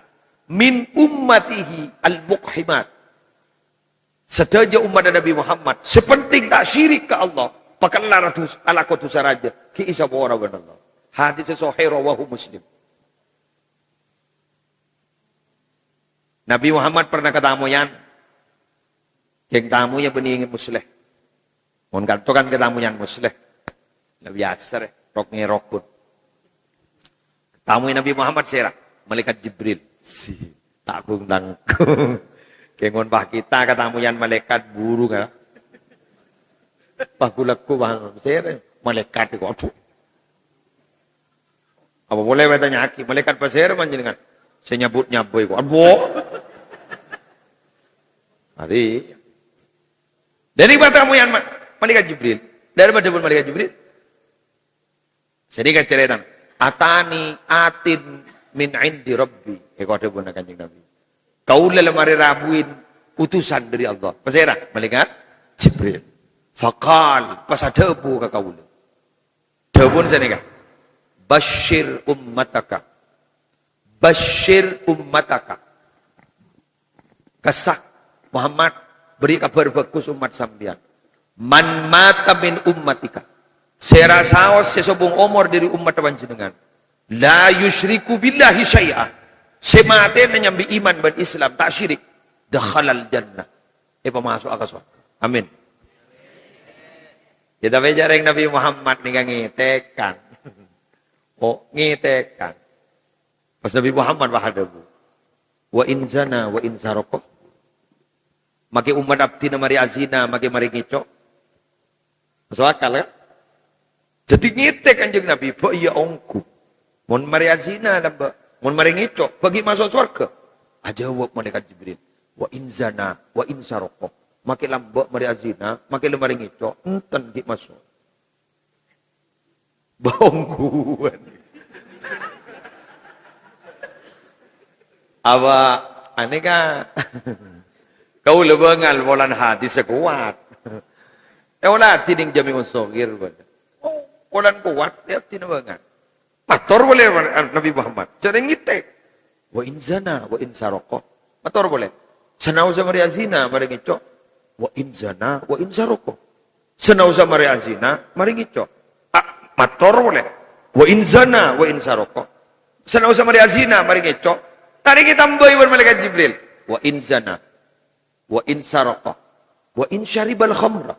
min ummatihi al-muqhimat. Sedaya umat Nabi Muhammad sepenting tak syirik ke Allah, pakallah ratus ala kutu saraja ki isa wara Allah. Hadis sahih rawahu Muslim. Nabi Muhammad pernah katamu yan yang tamu yang benih musleh. Mon kantokan ketamuan musleh. Lah biasa rek, rok ngerokun. Tamu Nabi Muhammad sera, malaikat Jibril. Si takung tangkung. Kengon bah kita ketamuan malaikat buru kan. Pagulaku bang sera, malaikat itu aduh. Apa boleh bertanya aki, malaikat pasir panjenengan. Saya nyebutnya boy kok. Aduh. Hari. Dari tamuan malaikat Jibril. Dari mana pun malaikat Jibril? Sedikit cerita. Atani atin min indi rabbi. Kau ada pun Kanjeng Nabi. Kau lemari rabuin utusan dari Allah. Pasera malaikat Jibril. Fakal pasadebu ke kau. Debun senika. Bashir ummataka. Bashir ummataka. Kesak Muhammad beri kabar bagus umat sambian. Man mata min ummatika. Serasaos sesobong umur dari umat panjenengan. La yusyriku billahi syai'a. Semate menyambi iman dan Islam tak syirik. Dakhalal jannah. Masuk ke surga. Amin. Kita bicara yang Nabi Muhammad nih ngitekan. Oh ngitekan. Pas Nabi Muhammad bahadabu. Wa in zana wa in saroko. Maki umat abdi mari azina, maki mari ngicok. Masuk akal kan? Jadi ngitek Kanjeng Nabi, bo iya ongku. Mon mari azina nambah, mon mari ngicok, bagi masuk surga. Ajawab malaikat Jibril. Wa in zana wa in saroko. Maki lambok mari azina, maki mari ngicok, enten di masuk. Bongkuan. Apa aneka kau lebengal bolan hadis sekuat. Eulah tining jami unsogir. Oh, bolan kuat tiap tina bengal. Mator boleh Nabi Muhammad. Jadi ngitek. Wa in zana wa in saroko. Mator boleh. Senau sama ria zina mari ngicok. Wa in zana wa in saroko. Senau sama ria zina mari ngicok. Mator boleh. Wa in zana wa in saroko. Senau sama ria zina mari ngicok. Tadi kita mboi malaikat Jibril. Wa in zana wa in sarqa wa in syaribal khamra.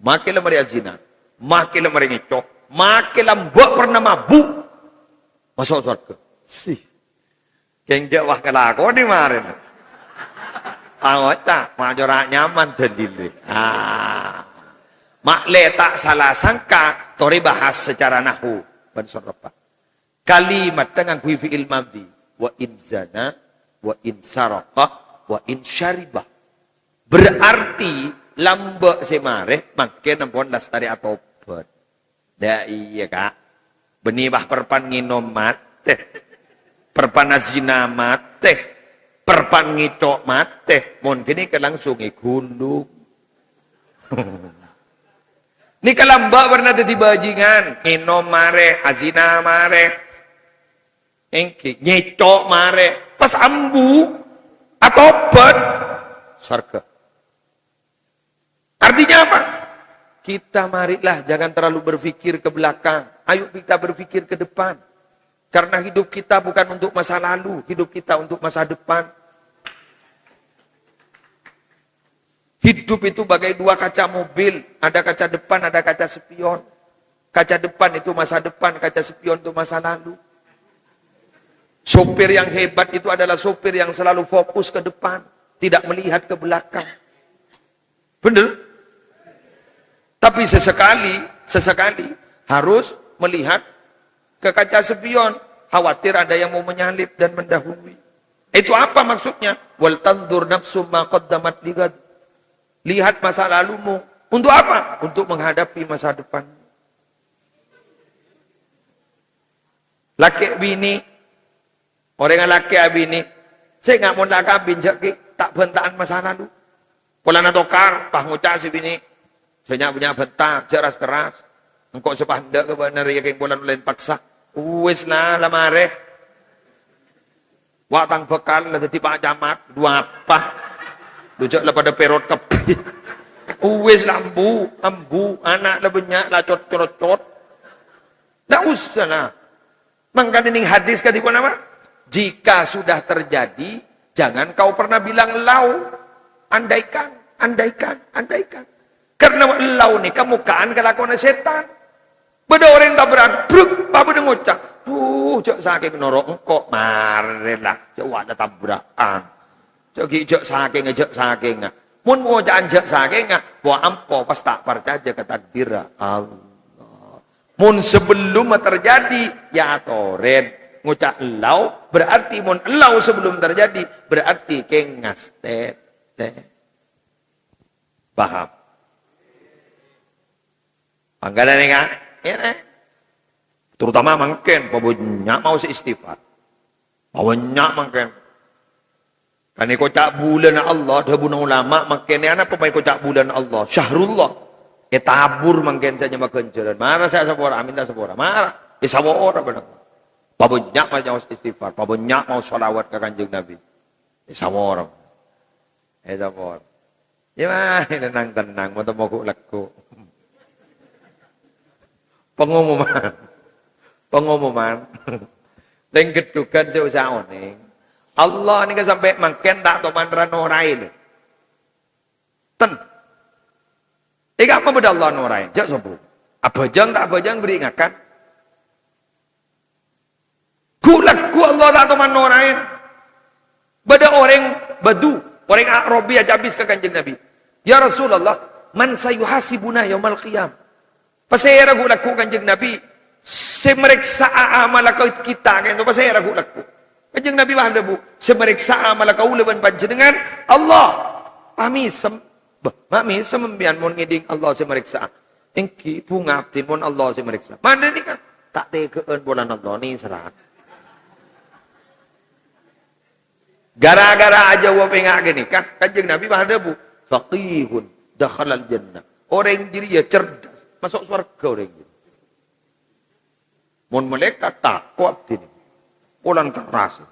Makilah mari azina, makilah mari ngicok, makilah mbok pernah mabuk. Masuk surga. Sih. Keng jawah kelako di maren. Awata majora nyaman dalile. Mak letak salah sangka tori bahas secara nahwu ban sorfa. Kalimat dengan kui fi'il madhi wa in zana wa in sarqa wa in syaribah. Berarti lambek semare makin nampon lastari atobat. Da iya kak. Benibah perpan nginom mate. Perpan azina mate. Perpan ngicok mate. Mon kini ke langsung ikunduk. Ini kalambak pernah jadi bajingan. Nginom mare, azina mare. Engki ngicok mare. Pas ambu atobat surga. Artinya apa? Kita marilah jangan terlalu berpikir ke belakang. Ayo kita berpikir ke depan. Karena hidup kita bukan untuk masa lalu, hidup kita untuk masa depan. Hidup itu bagai dua kaca mobil, ada kaca depan, ada kaca spion. Kaca depan itu masa depan, kaca spion itu masa lalu. Sopir yang hebat itu adalah sopir yang selalu fokus ke depan, tidak melihat ke belakang. Benar? Tapi sesekali harus melihat ke kaca spion. Khawatir ada yang mau menyalip dan mendahului. Itu apa maksudnya? Wal tandur nafsum ma qaddamat ligad. Lihat masa lalumu. Untuk apa? Untuk menghadapi masa depan. Laki bini. Orang yang laki bini. Saya nggak mau lakabin jadi tak bentaan masa lalu. Kalau nak tokar, pah ngucap si bini. Saya punya bentak, jeras keras. Engkau sepanda ke benar ya yang bulan lain paksa. Wis lah lamare. Watang bekal lah jadi Pak Camat. Dua apa? Dujak lah pada perot kepi. Wis lambu, ambu, anak lah banyak lah cot. Tak usah lah. Mangkan ini hadis kan di mana? Jika sudah terjadi, jangan kau pernah bilang lau. Andaikan. Karena lau ni kemukaan kelakuan setan. Beda orang tak berat, bruk, apa dia ngucap? Cok saking norok engkau, marilah, cok wadah tabrakan. Cok saking, mun ngocaan cok saking, buat ampo pas tak percaya ke takdir Allah. Mun sebelum terjadi, ya toren. Ngucap lau, berarti mun lau sebelum terjadi, berarti kengas tete. Paham? Panggalan ni kan? Ya, terutama mungkin pabunyak mau seistighfar. Pabunyak mungkin. Kan ni kocak bulan Allah, dah bulan ulama mungkin ni anak pemain kocak bulan Allah, Syahrullah. Tabur mungkin saja makan jalan. Marah saya sepora, minta sepora. Marah. Sepora benar. Pabunyak mau istighfar, pabunyak mau salawat ke Kanjeng Nabi. Sepora. Sepora. Ya, tenang, mau temu laku. Pengumuman dan kedukan seusaha oning Allah ni kan sampai makan tak to mandran orain ten ika apa beda Allah norain jak sopo abajang tak abajang beri ingatkan ku Allah tak to man norain beda orang badu orang Arabi aja habis ke Kanjeng Nabi ya Rasulullah man sayuhasibuna yaumal qiyam pasal ragu laku Kanjeng Nabi semeriksa amal kita kan itu pasal ragu laku Kanjeng Nabi bahan debu semeriksa amal kau leban panjenengan Allah mami semembian mon ngiding Allah semeriksa engki pungaptin mon Allah semeriksa mana ni kan tak tekeun bulan Allah ni serat gara-gara aja wa pengak gini kan Kanjeng Nabi bahan debu faqihun dakhalal jannah orang diri ya cerdas masuk surga orang itu. Mun malaikat takut ini. Pulang keras.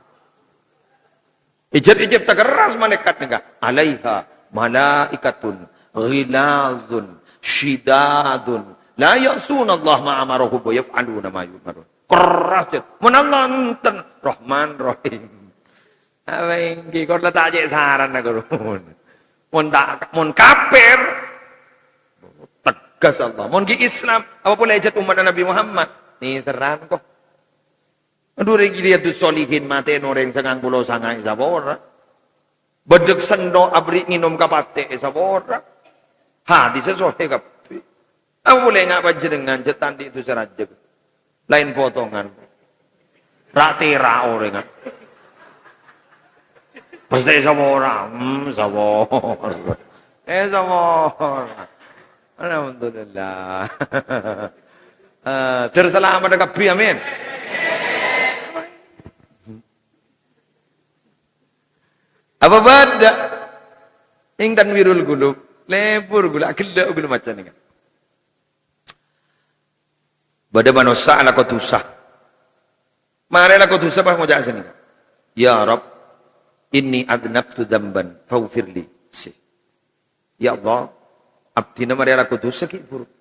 Ijab tak keras malaikat enggak. Alaiha malaikatun ghilazun shidadun la ya'suna Allah ma amaruhu wa yaf'aluna ma yu'marun. Keras. Mun Allah enten Rahman Rahim. Apa ingki kau letak je saran nak gurun. Mun kafir tegas Allah. Mungkin Islam, apa pula ejat umat Nabi Muhammad. Ni seran kok. Aduh lagi dia tu solihin mati noreng sangang pulau sangai sabora. Bedek sendo abri nginom kapate sabora. Hati sesuai kapi. Apa boleh ngak panjenengan jetan di itu seraja. Lain potongan. Ratira orang. Pasti sabora. Sabora. Sabora. Alhamdulillah. Terselamat dekat kabeh amin. Apa benda? Ing tanwirul qulub, lebur gula kelak gula macam ni kan. Bada manusia ala kotusah. Mari ala kotusah bah ngojak sini. Ya Rabb, inni adnabtu dzamban faghfirli. Ya Allah, abdina mari ala kotusah ki buruk.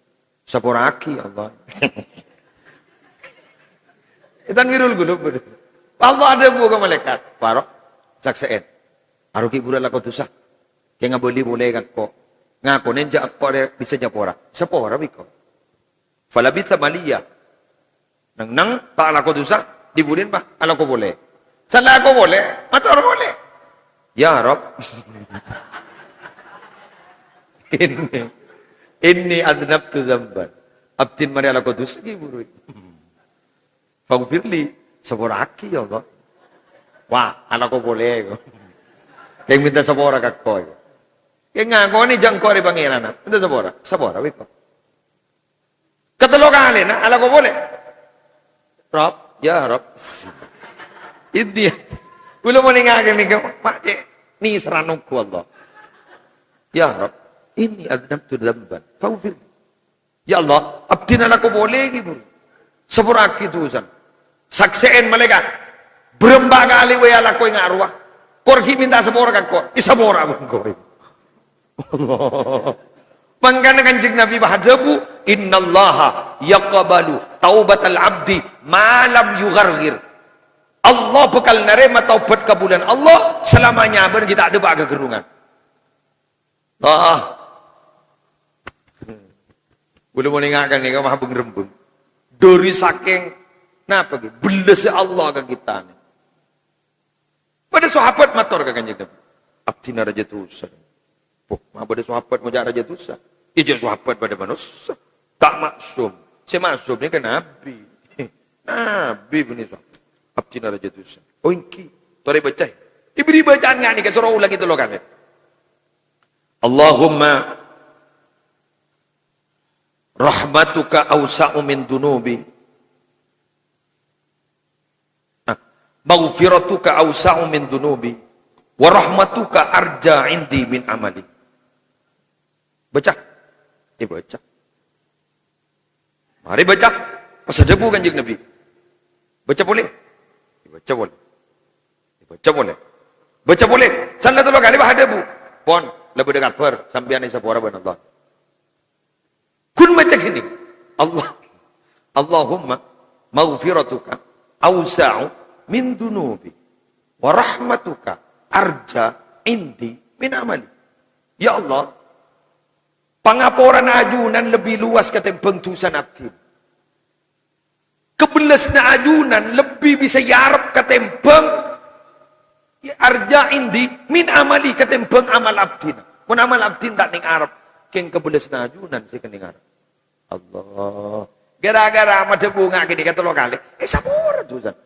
Saporaki Allah. Itan wirul gulub. Allah ada buka malaikat. Parok sakseen. Aruki pura la kotusah. Kaya nga boleh kako. Ngako nenja ako bisa japora. Sapora biko. Falabitha maliya. Nang tak ala kotusah dibulin pa. Ala ko boleh. Sala ko boleh. Mator boleh. Ya Rob. Inni adnabtu dzamban. Abdin mari ala kotusah ki buru. Faghfirli. Saporaki ya Allah. Wah, ala ko boleh. Yang minta sapora kakko. Yang ngaku ni jangko ni pangeran. Minta sapora. Sapora wiko. Ketelo kali na, ala ko boleh. Rob, ya Rob. Ini. Belum mau ngake ni mak cek ni seranung ku Allah. Ya Rob, ini adnabtu dzamban. Faghfir. Ya Allah, abdin ala ko boleh gitu. Sapora kitusan. Sakseen malaikat. Berembak kali we ala ko ngarwah. Korki minta sepora kan kok, isapora pun kok. Allah. Mangkana Kanjeng Nabi bahadabu, innallaha yaqbalu taubatal abdi ma lam yughargir. Allah bakal nerima taubat kabulan Allah selamanya ber kita ada baga gerungan. Boleh mau ingatkan ni, kau maha rembung. Dari saking, napa gitu? Belas Allah ke kita ni. Pada sahabat matur ke kanjeng Nabi. Abdina raja tusa. Oh, pada sahabat mau raja tusa. Ijak sahabat pada manusia. Tak maksum. Si maksum ni kan Nabi. Nabi punya sahabat. Abdina raja tusa. Oh inki. Tore baca. Diberi bacaan ngani ke surah ulang itu loh kan. Allahumma rahmatuka awsa'u min dunubi. Maghfiratuka awsa'u min dunubi. Wa rahmatuka arja indi min amali. Baca. Baca. Mari baca. Pasal debu kanjeng Nabi. Baca boleh? Baca boleh. Baca boleh. Baca boleh. Sanda tolong kali bah debu. Pon lebih dekat per sambian isa pora ban Allah. Kun baca gini. Allahumma maghfiratuka awsa'u min dunubi wa rahmatuka arja indi min amali. Ya Allah, pangaporan ajunan lebih luas ketimbang tusan abdi. Kebelasna ajunan lebih bisa yarab ketimbang arja indi min amali ketimbang amal abdi. Mun amal abdi tak ning arab, keng kebelasna ajunan si kening arab. Allah. Gara-gara ama debu ngak gini kata lo kali. Sapora tusan.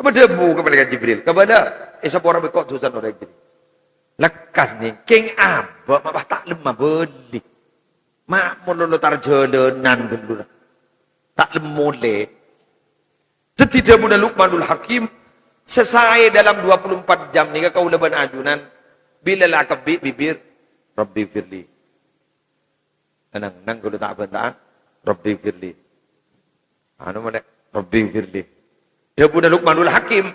Apa debu kepada Jibril. Kepada sapora bekok tusan orang Jibril. Lekas nih. Keng abah mabah tak lemah beli. Mak mulu tarjalanan dulu. Tak lemole. Tidak mudah Luqmanul Hakim. Selesai dalam 24 jam nih kau leban ajunan. Bila lah kebi bibir. Rabbi firli. Nang kalau tak bentaan. Rabbi firli. Anu mana? Rabbi firli. Dia punya Luqmanul Hakim.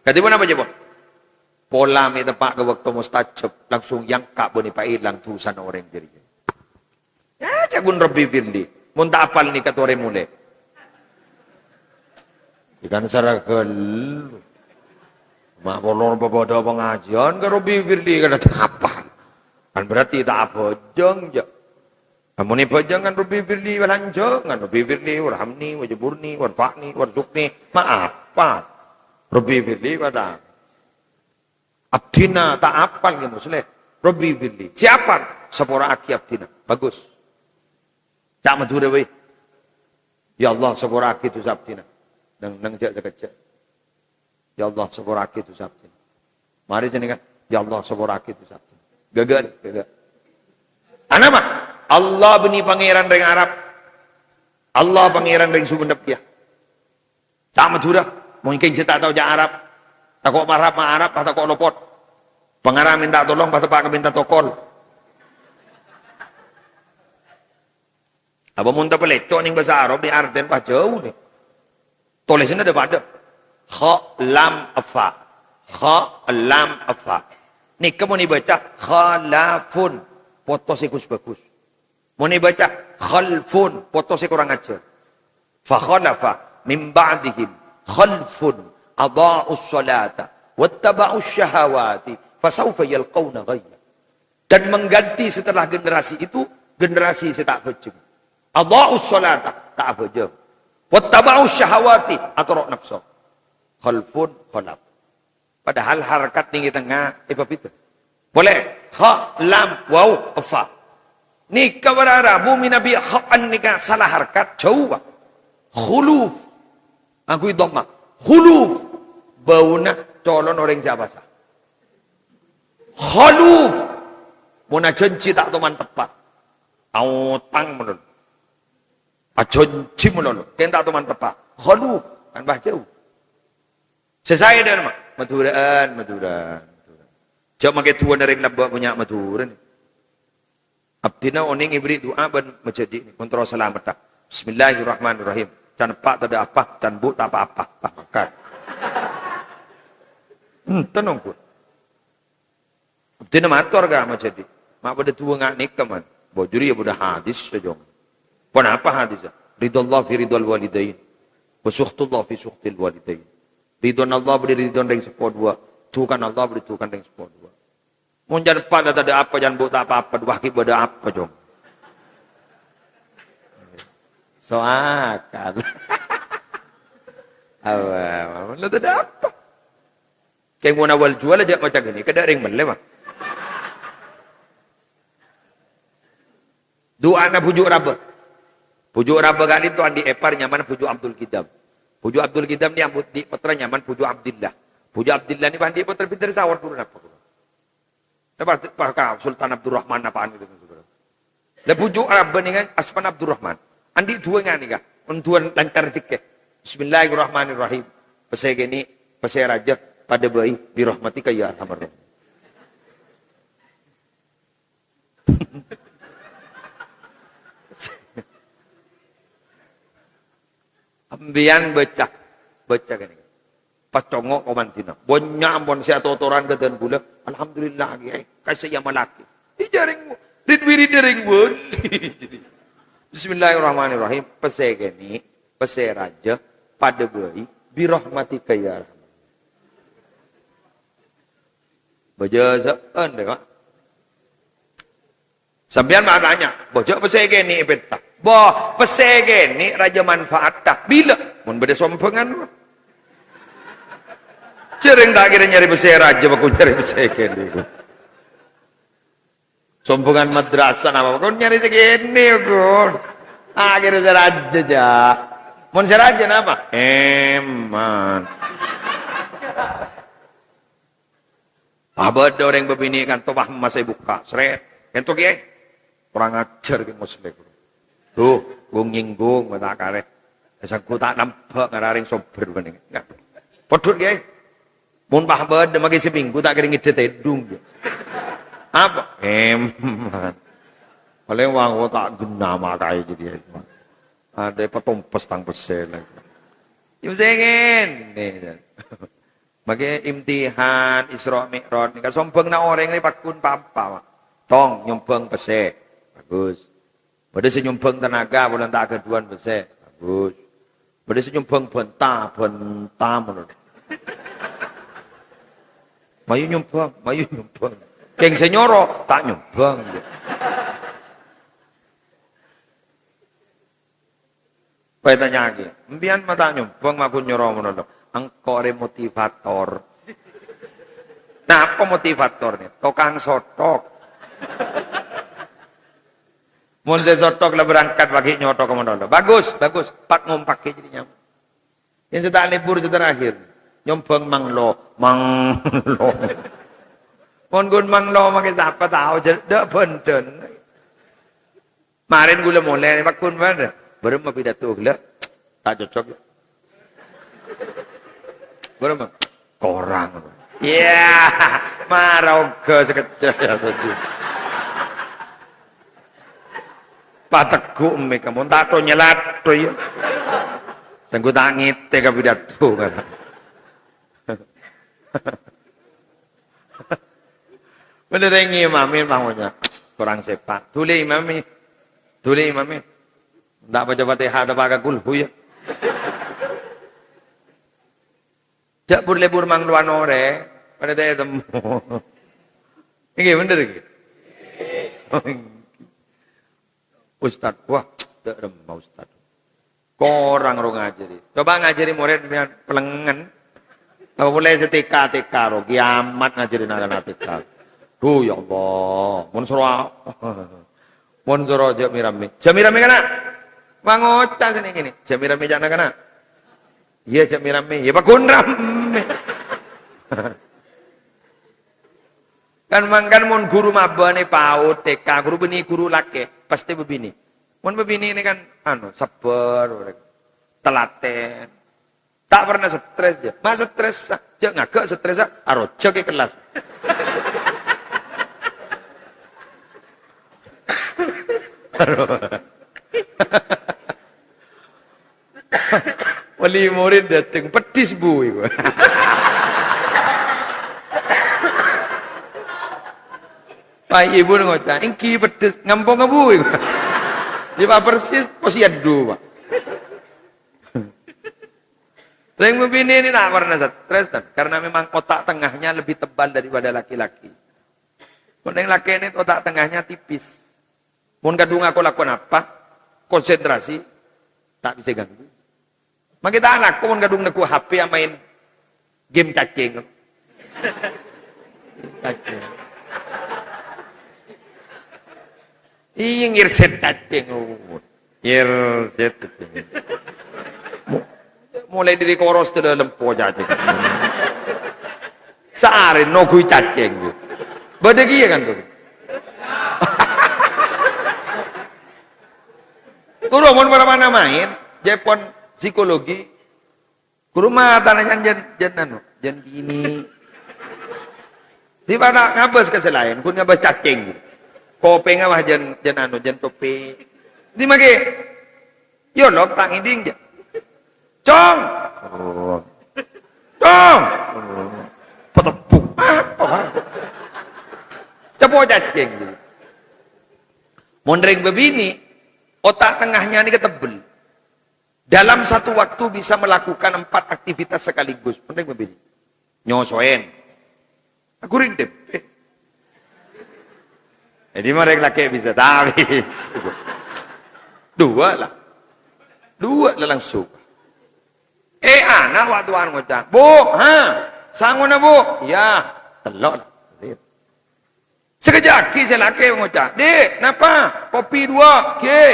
Kata mana baca pun? Pola mi tempat ke waktu mustajab langsung yang kak boni pak hilang tusan orang jadi. Ya cagun Rabbi firli. Munta apal ni kata orang mulai. Ikan sarakel. Mak bolong pada pengajian ke Rabbi firli kata apa? Kan berarti tak apa jeng je. Amuni bajangan Rabbi firli walanjangan Rabbi firli warhamni wajaburni warfa'ni warzukni maafan Rabbi firli wada abdina tak apal ke muslim Rabbi firli siapa sepora aki abdina bagus tak madura we ya Allah sepora aki tu abdina nang jak sekejap ya Allah sepora aki tu abdina mari sini kan ya Allah sepora aki tu abdina gagal anak mah Allah beni pangeran ring Arab. Allah pangeran ring suku Nepia. Tak Madura. Mungkin kita tahu jak Arab. Tak kok marah ma Arab, tak kok lopot. Pangeran minta tolong, pak minta tokol. Apa muntah pelecok ning bahasa Arab ni arten pas jauh ni. Tulisannya ada pada. Kha lam afa. Kha lam afa. Ni kamu ni baca khalafun. Foto sikus bagus. Mau baca khalfun, foto saya kurang ajar. Fa khalafa min ba'dihim khalfun adaa'us salata wattaba'us syahawati fasawfa yalqawna ghayya. Dan mengganti setelah generasi itu generasi saya tak baca. Adaa'us salata tak baca. Wattaba'us syahawati atrok nafsu. Khalfun khalaf. Padahal harakat tinggi tengah apa itu? Boleh kha lam waw fa. Nikah berara bumi Nabi ha'an nikah salah harkat jauh. Khuluf. Aku itu mak. Khuluf. Bauna colon orang siapa sah. Khuluf. Muna janji tak teman tepat. Autang menurut. Janji menurut. Kena tak teman tepat. Khuluf. Kan bah jauh. Selesai dah mak. Maduran. Jangan makin tuan dari labak punya maduran. Abdina oning ibri doa ban menjadi kontrol selamat tak. Bismillahirrahmanirrahim. Can pak tak ada apa, can bu tak apa-apa. Makan. Tenang pun. Abdina matur ga menjadi. Mak pada tua ngak nikah man. Bojuri ya pada hadis sejong. Pon apa hadisnya? Ridallah fi ridal walidain. Wa sukhtullah fi sukhtil walidain. Ridwan Allah beri ridwan ring sepuluh dua. Tukan Allah beri tukan ring sepuluh dua. Munjan pada tak ada apa, jangan buat apa-apa, dua kibada apa jom. Soakal. Awal, lo tidak apa? Kayak mau nawal jual aja macam gini, kada ring mele mah. Doa na pujuk raba. Pujuk raba kali itu andi epar nyaman pujuk Abdul Kidam. Pujuk Abdul Kidam ni ambut di putra nyaman pujuk Abdillah. Pujuk Abdillah ni bandi putra pintar sawar turun apa? Apa Sultan Abdurrahman apaan gitu. Le pujuk raba ni kan Asman Abdurrahman. Andi dua ngani ka. Untuan lancar jike. Bismillahirrahmanirrahim. Pasai gini, pasai raja pada bayi birahmatika ya arhamar rahim. Ambian baca kan. Pas congok komantina. Banyak ampun saya totoran ke dan gula. Alhamdulillah ya. Kasih yang malaki. Di jaring didwiri jaring bun. Bismillahirrahmanirrahim. Pasai gini, pasai raja pada bayi birahmatika ya arhamar. Baca sean deh. Sambian maknanya, bocok pesege ni peta. Boh, pesege ni raja manfaat tak bila mun beda sompengan. Cereng tak kira nyari pesege raja bakun nyari pesege ni. Sompengan madrasah apa bakun nyari segini bakun. Akhirnya raja ja. Mun raja apa? Eman. Abad orang berbini kan tobah masih buka. Seret. Entuk ye. Kurang ajar ke muslim. Tuh, gue nyinggung, gue tak kareh. Gue tak nampak ngararing sober. Podut ya. Mun pahbad, magi seminggu tak kering ide tedung. Apa? Eman. Paling wang gue tak guna makai jadi. Ada petumpes tang pesel. Yung sengin. Magi imtihan, Isra Mi'raj. Kasombeng na orang ni pakun papa. Tong nyumbang pesek. Bagus. Pada senyumbang tenaga bulan tak keduan besar. Bagus. Pada senyumbang bentah menurut. Mayu nyumbang. Keng senyoro tak nyumbang. Baik tanya lagi. Mbian mata nyumbang makun nyoro menurut. Engkau motivator. Nah apa motivator nih? Tukang sotok. Mun saya sotok lah berangkat pagi nyotok ke mana. Bagus. Pak ngompak jadi nyam. Yang sudah libur sudah terakhir. Nyompeng manglo. Mun gun manglo makai siapa tahu jadi benten. Marin gula mulai ni pak kun mana. Berapa pidato gula tak cocok. Berapa? Korang. Ya, marau ke sekecil ya tadi. Patekku mereka mun tato nyelat to ya. Sanggu tangit tega pidato kan. Menerengi imami bangunnya kurang sepak. Tuli imami. Ndak baca Fatihah ada pakai kulhu ya. Jak lebur mang luan ore pada daya temu. Ini bener iki. Ustaz, wah, tak remah Ustaz. Korang ro ngajari. Coba ngajari murid pelengan. Apa boleh setika ro kiamat ngajari anak tika. Duh ya Allah, mun sura jamirame. Jamirame kana? Wang ocah sini gini. Jamirame jana kana? Iya jamirame. Ya bakun rame. Kan mangkan mun guru mabane PAUD, TK, guru beni guru laki pasti begini. Mun begini ini kan sabar, telaten. Tak pernah stres dia. Mas stres aja ngagak stres arojo ke kelas. Wali murid dateng pedis bu iku. Pak ibu ngocah, ingki pedes ngampung ngebu iku. Di Pak persis posyandu Pak. Yang begini ini tak pernah stres karena memang otak tengahnya lebih tebal daripada laki-laki. Yang laki ini otak tengahnya tipis. Mun kadung aku lakukan apa? Konsentrasi. Tak bisa ganggu. Maka kita anak pun kadung naku HP yang main game cacing. Cacing. Iya ngirset cacing. Ngirset cacing. Mulai dari koros ke dalam po cacing. Sehari nogui cacing. Bada kia kan tuh. Kuro mau mana main, Jepon psikologi. Kuro mah tanahnya jan gini. Di mana ngabas keselain, kun ngabas cacing. Kope ngabah jan tope. Di mage, yo lok tang inding. Cong, cong, petepuk. Apa? Cepo cacing. Mondreng bebini. Otak tengahnya ini ketebel. Dalam satu waktu bisa melakukan 4 aktivitas sekaligus. Penting begini. Nyosoen. Aku ringtip. Jadi mereka laki bisa habis. 2 lah. 2 lah langsung. Anak waktu ngocak. Bu, sangun na bu. Ya, telok. Sekejap saya laki ngocak. Dek, napa? Kopi 2. Oke.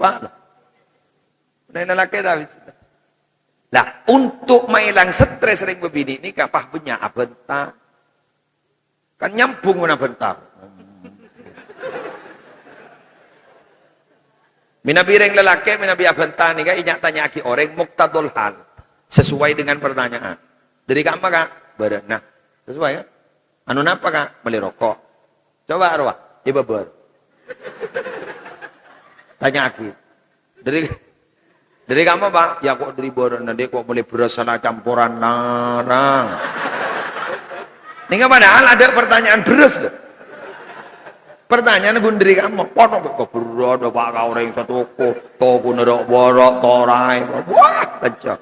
4 lah. Udah laki dah habis. Lah, untuk mailang stres sering begini ini kapah punya abenta. Kan nyambung mana bentar. Minabireng lelaki, minabi abenta ni kan inyak tanya aki orang muktadul hal sesuai dengan pertanyaan. Dari kamu kak? Nah, sesuai kan? Anu napa kak? Beli rokok. Coba arwah, iba ber. Tanya aki. Dari kamu pak? Ya kok dari ber, nanti kok boleh berasana campuran narang. Ini padahal ada pertanyaan beres loh. Pertanyaan gun dari kamu. Pono kok berada pak kau orang satu kok toko nerok borok torai. Wah, kacau.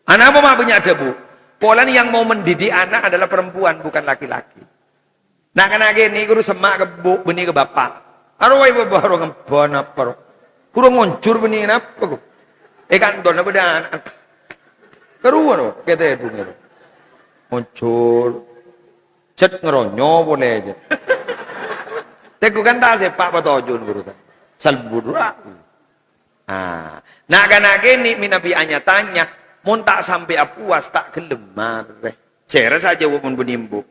Anak apa mak punya ada bu? Pola yang mau mendidik anak adalah perempuan, bukan laki-laki. Nah karena gini, guru semak ke bu, benih ke bapak. Arwah ibu baru ngebon apa? Guru ngoncur benih apa? Kantor apa dah? Keruan loh, kita itu ngeru. Ngoncur, cet ngeronyo boleh aja. Teku kan tak sepak patojun guru saya. Salbudra. Nah karena gini, minabi anya tanya. Mun tak sampai apuas tak kelemar. Cara saja walaupun benimbu.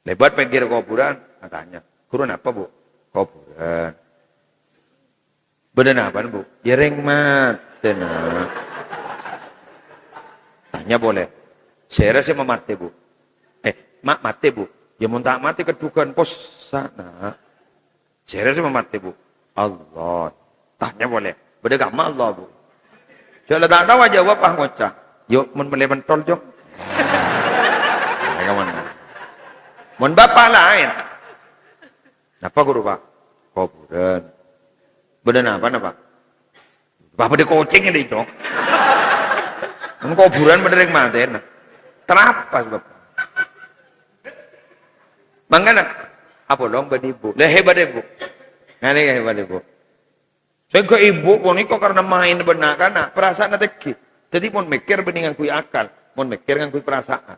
Lebat pinggir kuburan, katanya. Kurun apa bu? Kuburan. Beden apa bu? Ya rengmat. Tanya boleh. Cara saya memati bu. Mak mati bu. Ya mun tak mati kedukan pos sana. Cara saya memati bu. Allah. Tanya boleh. Beda gama Allah bu. Kalau tak tahu jawab apa ngocak. Yuk mun boleh mentol jok. Mun bapak lain. Apa guru pak? Kuburan. Beda apa pak? Bapak de kucing ini dong. Mun kuburan bener yang mati. Terapas bapak. Mangana apa dong badi ibu? Lah hebat ibu. Ngene hebat ibu. Saya ke ibu pun ini kok karena main benar karena perasaan teki. Jadi pun mikir beningan kui akal, pun mikir dengan kui perasaan.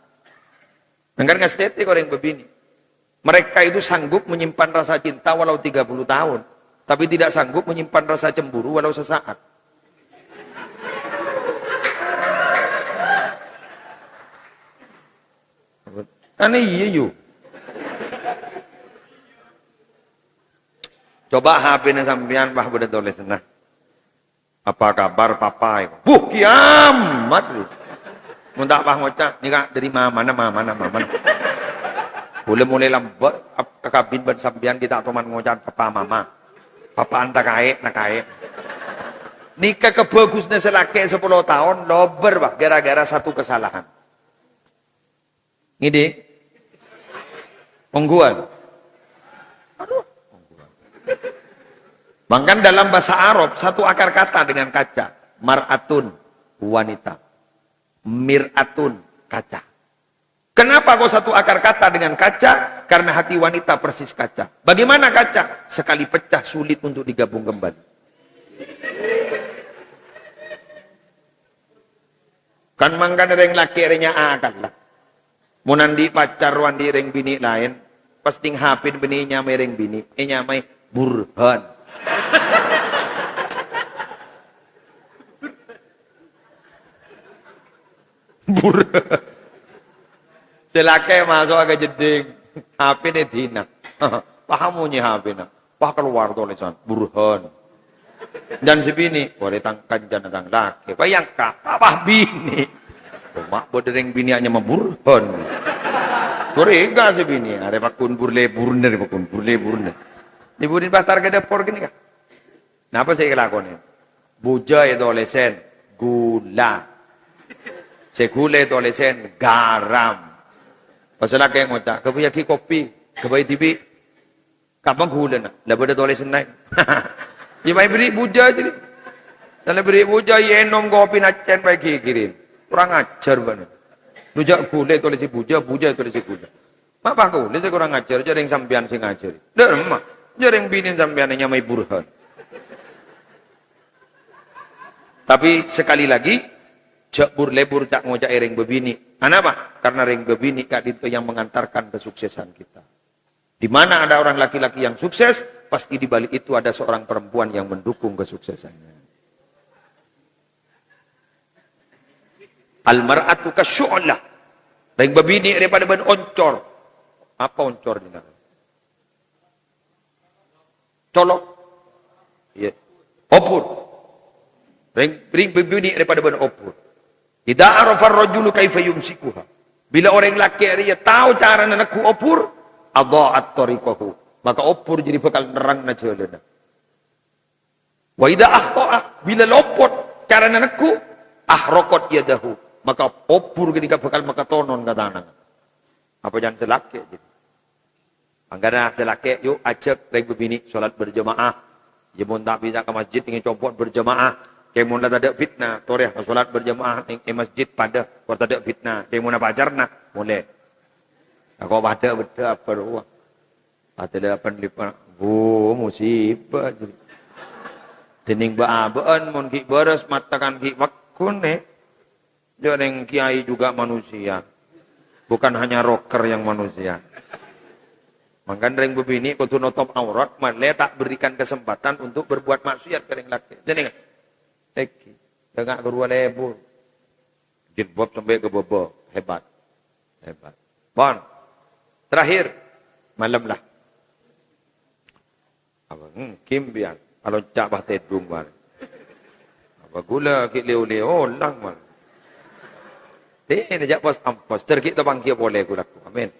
Dengar nggak stetik orang begini. Mereka itu sanggup menyimpan rasa cinta walau 30 tahun, tapi tidak sanggup menyimpan rasa cemburu walau sesaat. Aneh iya yuk. Coba HP-nya sampean bah boleh tulis nah. Apa kabar papa? Kiamat. Mun tak bah ngocak ni kak dari mana. Mulai lambat kabin ban sampean kita teman ngocak papa mama. Papa anta kae nak kae. Nikah kebagusnya selaki 10 tahun lober bah gara-gara satu kesalahan. Ngide. Ongguan. Aduh. Bahkan dalam bahasa Arab satu akar kata dengan kaca, mar'atun wanita, mir'atun kaca. Kenapa kok satu akar kata dengan kaca? Karena hati wanita persis kaca. Bagaimana kaca? Sekali pecah sulit untuk digabung kembali. Kan mangkan reng laki rengnya akan lah. Munandi pacar wandi reng bini lain. Pasti hapin bininya mereng bini. Nyamai burhan. Burhan. Selake masuk ke jeding. HP ini dina. Pahamunya HP na. Pah keluar tulisan. Burhan. Dan si bini. Boleh tangkan jangan laki. Bayang kak. Apa bini. Mak bodering bini hanya memburhan. Curiga si bini. Ada pakun burle burner. Pakun burle burner. Diburin pasar ke dapur gini kak. Kenapa saya kelakuan ini? Buja itu olesen. Gula. Segula itu olesen. Garam. Pasal laki yang ngucap, kabay aki kopi, kabay tibi, kapang hula na, laban na tuwalay sanay. Di may beri buja jadi, dalam beri buja, yenom kopi na chen bay kikirin, kurang ajar ba na. Rujak hula tuwalay si buja tuwalay si hula. Mapa ko, lisa kurang ajar, jaring sambian si ngajar. Dari ma, jaring binin sambian niya may burhan. Tapi sekali lagi, cak burlebur cak ngojak ering bebini. Kenapa? Karena ring bebini kak itu yang mengantarkan kesuksesan kita. Di mana ada orang laki-laki yang sukses, pasti di balik itu ada seorang perempuan yang mendukung kesuksesannya. Almar'atu kasyu'lah. Ring bebini daripada ben oncor. Apa oncor ini? Colok. Iya. Opur. Ring bebini daripada ben opur. Idza arafa ar-rajulu kaifa yumsikuha. Bila orang laki dia tahu cara nanakku opur, adha'at tariqahu. Maka opur jadi bakal nerang na jalan. Wa idza akhta'a, bila lopot cara nanakku, ahraqat yadahu. Maka opur jadi bakal makatonon ka tanang. Apa jangan selaki jadi. Anggana selaki yuk ajak ring bebini salat berjamaah. Dia pun tak bisa ke masjid ingin copot berjamaah. Kemun tak ada fitnah, toreh solat berjamaah di masjid pada, kalau tak ada fitnah, kemun apa ajarna, boleh. Aku pada beda perua, ada apa lipat, musibah. Tening baabaan, mon ki beres matakan ki makun Jangan kiai juga manusia, bukan hanya rocker yang manusia. Mangkan ring bebini, kau tu notop aurat, malah tak berikan kesempatan untuk berbuat maksiat ke ring laki. Jadi Eki, tengah kedua lebur. Jilbab sampai ke bobo. Hebat. Hebat. Bon. Terakhir. Malam lah. Apa? Kim biang. Kalau cak bah tedung bar. Apa gula ki leo-leo lang mal. Ini jak pos ampos. Terkit tabang kia boleh gula ku. Amin.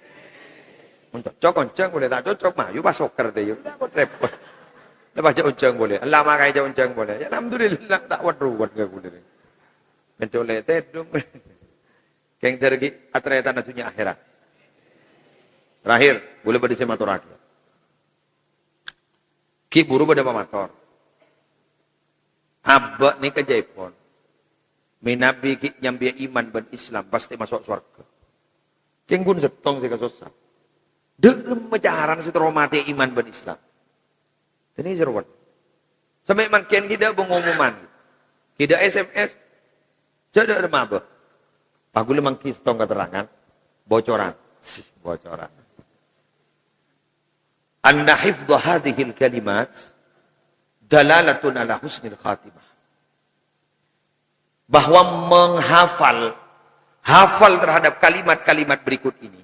Untuk cocok onceng boleh tak cocok mah. You basoker deh you. Tak repot. Lepas jauh unceng boleh. Lama kaya jauh unceng boleh. Ya alhamdulillah tak waduh ke boleh. Bentuk lete dong. Keng tergi atreta natunya akhirat. Terakhir, boleh berdisi matur akhir. Ki buru pada pamator. Abak ni kejaipon. Minabi ki nyambia iman ben Islam pasti masuk surga. Keng pun setong sih kasusah. Derem mecaharan seteromati iman ben Islam. Ini jeruan. Sampai makin kita pengumuman. Kita SMS. Jadi ada apa? Aku lemang kistong keterangan. Bocoran. Bocoran. Anna hifdha hadhil kalimat. Dalalatun ala husnil khatimah. Bahwa menghafal. Hafal terhadap kalimat-kalimat berikut ini.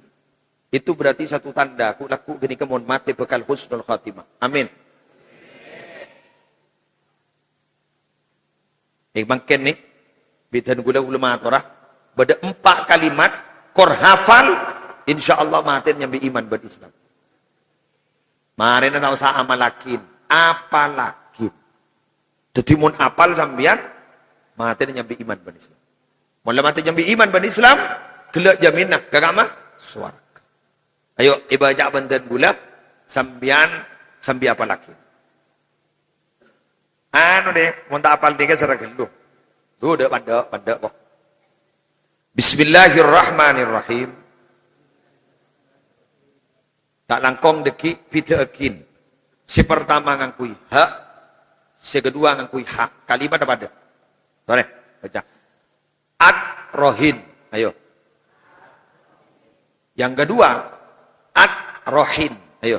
Itu berarti satu tanda. Aku laku gini kemun mati bekal husnul khatimah. Amin. Makin nih, bidan gula-gula matorah, beda 4 kalimat, kor hafal, insya Allah matin nyambi iman berislam. Mari na usah amalakin, apalakin. Jadi mun apal sambian, matin nyambi iman berislam. Mula matin nyambi iman berislam, gelak jaminah, gagama, suarga. Ayo, ibadah bantuan gula, sambian apalakin. Anu deh, mau tak apal tiga secara gelu. Udah pada kok. Bismillahirrahmanirrahim. Tak langkong deki pitekin. Si pertama ngangkui hak, si kedua ngangkui hak. Kalimat apa ada? Boleh, baca. At-rohin. Ayo. Yang kedua, at-rohin. Ayo.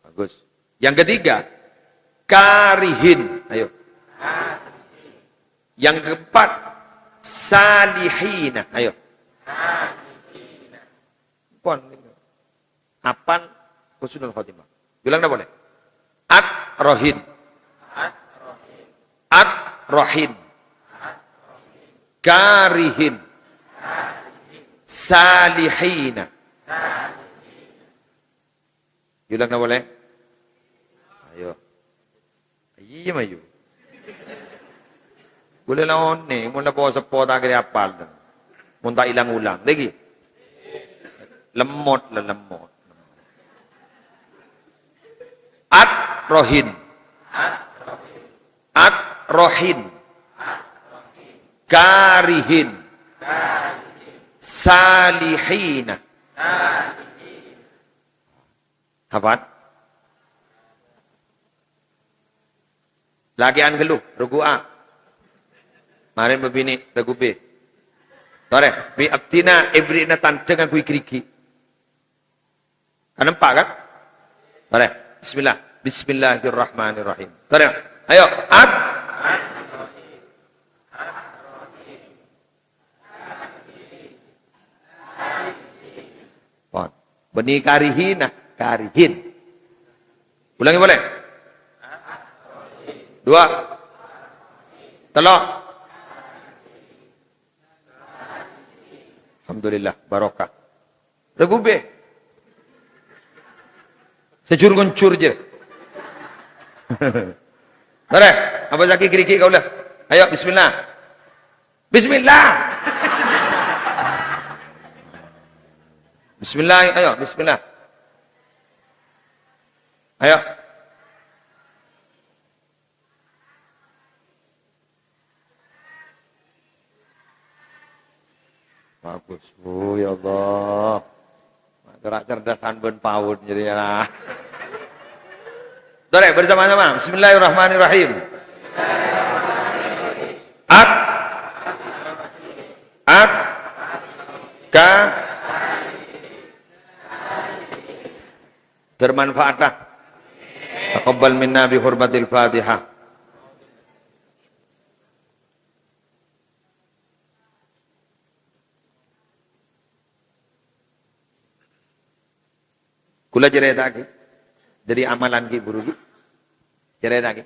Bagus. Yang ketiga, karihin. Ayo. Yang keempat, salihina. Ayo. Pon. Apan husnul khotimah. Bilang dah boleh. At-rohin. At-rohin. Karihin. Salihina. Bilang dah boleh. Ayo. Iya mayu. Boleh lawan ni, mula bawa sepo tak kira apal tu. Mun tak hilang ulang. Lagi. Lemot lah lemot. At-rohin. At-rohin. Karihin. Salihina. Hafal? Lagian geluh, rugu A. Mari berbini, rugu B. Tore, bi abtina ibrina tanteng aku ikriki. Kan nampak kan? Tore, bismillah. Bismillahirrahmanirrahim. Tore, ayo, at. Benih karihin, karihin. Ulangi boleh? Dua. Telok. Alhamdulillah, barokah. Regu B. Secur-guncur je. Tore, apa zaki keriki kau lah? Ayo, bismillah. Bismillah. Bismillah, ayo, bismillah. Ayo. Bagus, oh ya Allah. Gerak cerdasan ben paud jadi lah. Tore, bersama-sama. Bismillahirrahmanirrahim. At. At. Ka. Bermanfaatlah. Taqabbal minna bi hurmatil Fatihah. Kula cerita lagi. Dari amalan ki buru ki. Cerita lagi.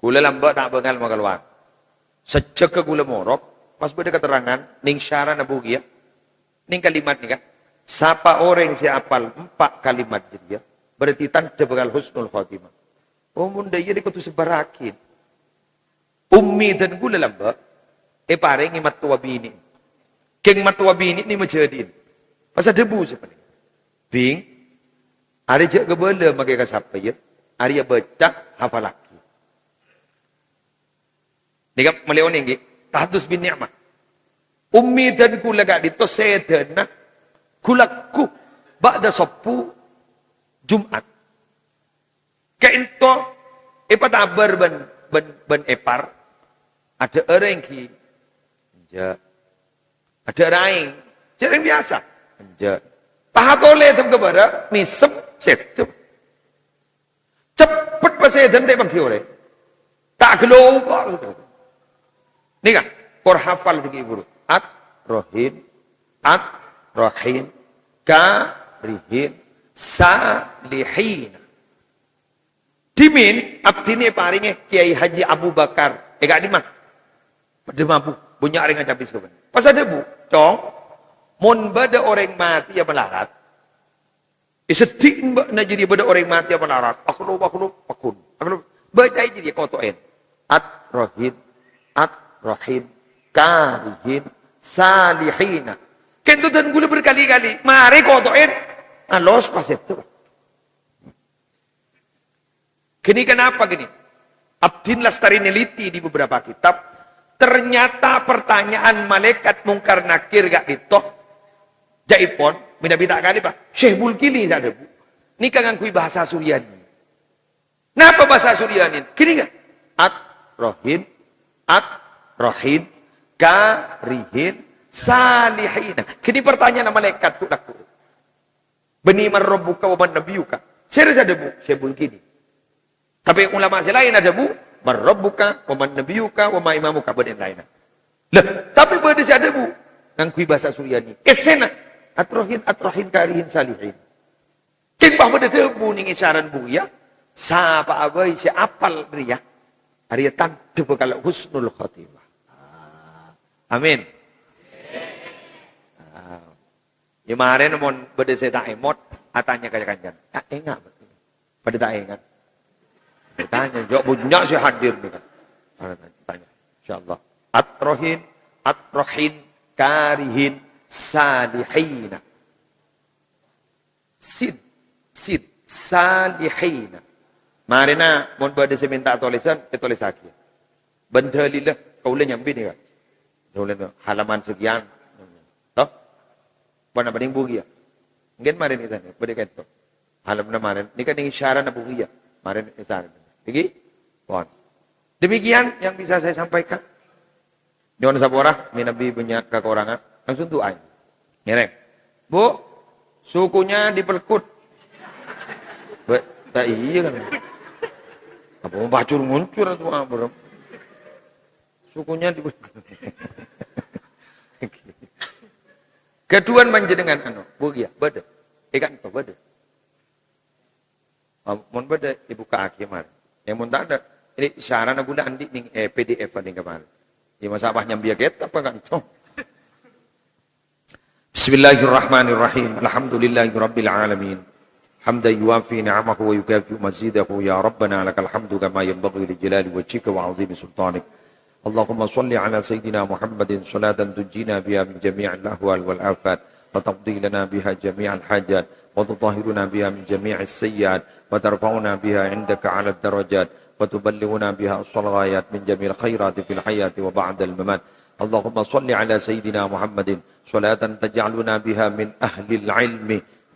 Kula lambat tak bengal mau keluar. Sejak ke kula morok, pas beda keterangan ning syara nabu ya. Ning kalimat ni kan. Siapa orang si apal 4 kalimat dia, berarti tanda bakal husnul khotimah. Oh munda iya dikutu sebarakin. Ummi dan gula lamba, paring matua bini. Keng matua bini ni menjadiin. Pasal debu seperti. Bing, hari jak kebela makai kasapa ya, hari baca hafal laki. Ni kan meleon ni, tahdus bin ni'mah. Ummi dan gula gak dito sedena. Kulakku ba'da sopu Jumat. Kainto ipatabar ben epar ada orang ki anja ada raing jarang biasa anja pahatole tem kebara misem setu cepet pasedan te bagi ore tak gelo ni kan kor hafal tiki ibu at rohin at rohin, karihin, salihin. Dimin, abdine paringnya Kiai Haji Abu Bakar. Gak di mah. Pada mampu, punya orang yang capis keban. Pas ada bu, cong, mun bada orang mati yang melarat. Isetik mbak na jadi bada orang mati yang melarat. Akhlub, pakun. Akhlub, baca jadi kotoen. At rohin, karihin, salihina. Kento dan gula berkali-kali. Mari kotoin. Alos pas itu. Gini kenapa gini? Abdin Lastari neliti di beberapa kitab. Ternyata pertanyaan malaikat mungkar nakir gak ditok. Jaipon. Nabi tak kali pak. Syekh Bulkili tak ada bu. Ni kan ngangkui bahasa Suryani. Napa bahasa Suryani? Kini kan? At-rohin, karihin, salihina. Kini pertanyaan malaikat tu laku. Bani man rabbuka wa man nabiyuka. Serius ada bu, Syekh Bulkili. Tapi ulama lain ada bu, man rabbuka wa man nabiyuka wa ma imamuka benda lain. Lah, tapi benda ada bu, ngangkui bahasa Suryani. Esena at-rohin, karihin, salihin. Kembah benda debu ning isyaran bu ya. Sapa abai si apal dia. Hari tanda kalau husnul khatimah. Amin. Ya kemarin mon beda saya tak emot, atanya kaya kanjan. Tak ingat. Pada tak ingat. Tanya, jawab punya saya hadir ni kan. Tanya, insyaallah. At-rohin, karihin, salihina. Sid, salihina. Marina, mon beda saya minta tulisan, tulis lagi. Benda lillah, kau boleh nyambi ni kan. Halaman sekian. Toh? Mana banding bungi ya? Mungkin marin kita ni, beda kan tu. Halaman marin, ni kan isyarat na bungi ya. Marin isyarat. Lagi? Pon. Demikian yang bisa saya sampaikan. Nyon saborah, minabi banyak kekurangan. Langsung doa. Ngereng. Bu, sukunya dipelkut. Tak iya kan. Apa mau bacur muncul atau apa? Sukunya dipelkut. Keduan manjenengan anu, bugia, beda. Ikan to beda. Mun beda ibu ka akimar. Yang mun tak ada, ini sarana guna andi ning PDF ning kemarin. Di masabah nyambia get apa kan to? Bismillahirrahmanirrahim. Alhamdulillahirabbil alamin. Hamdan yuwafi ni'amahu wa yukafi mazidahu ya rabbana lakal hamdu kama yanbaghi li jalali wajhika wa 'azimi sultanik. اللهم صل على سيدنا محمد صلاة تنجينا بها من جميع الأهوال والآفات وتقضي لنا بها جميع الحاجات وتطهرنا بها من جميع السيئات وترفعنا بها عندك على الدرجات وتبلغنا بها الصلوات من جميع الخيرات في الحياة وبعد الممات. اللهم صل على سيدنا محمد صلاة تجعلنا بها من أهل العلم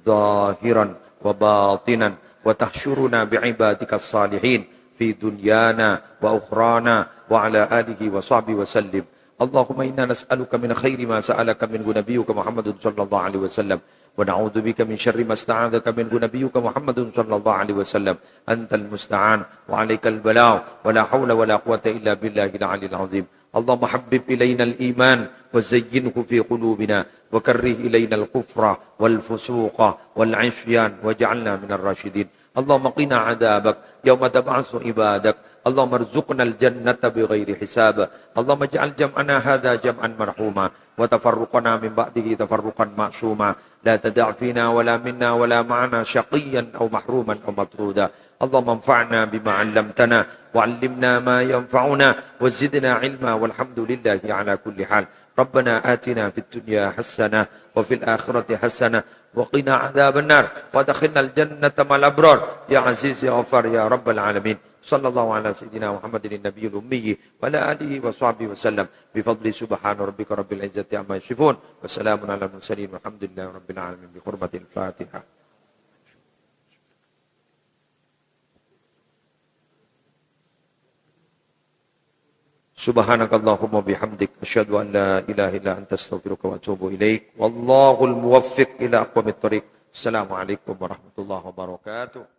ظاهرا وباطنا وتحشرنا بعبادك الصالحين في دنيانا وأخرانا وعلى آله وصحبه وسلم. اللهم إنا نسألك من خير ما سألك منه نبيك محمد صلى الله عليه وسلم ونعوذ بك من شر ما استعاذك منه نبيك محمد صلى الله عليه وسلم. أنت المستعان وعليك البلاغ ولا حول ولا قوة إلا بالله العلي العظيم. اللهم حبب إلينا الإيمان وزينه في قلوبنا وكره إلينا الكفر والفسوق والعصيان واجعلنا من الراشدين. اللهم قنا عذابك يوم تبعث عبادك. اللهم ارزقنا الجنة بغير حساب. اللهم اجعل جمعنا هذا جمعا مرحوما وتفرقنا من بعده تفرقا معصوما. لا تدع فينا ولا منا ولا معنا شقيا أو محروما أو مطرودا. اللهم انفعنا بما علمتنا وعلمنا ما ينفعنا وزدنا علما والحمد لله على كل حال. ربنا آتنا في الدنيا حسنة وفي الآخرة حسنة وقنا عذاب النار وادخلنا الجنة مع الأبرار يا عزيز يا غفار يا رب العالمين. صلى الله على سيدنا محمد النبي الأمي وعلى آله وصحبه وسلم بفضل سبحان ربك رب العزة عما يصفون وسلام على المرسلين والحمد لله رب العالمين بحرمة الفاتحة. Subhanakallahumma bihamdik asyhadu an la ilaha illa anta astaghfiruka wa atubu ilaik. Wallahul muwaffiq ila aqwamit thoriq. Assalamualaikum warahmatullahi wabarakatuh.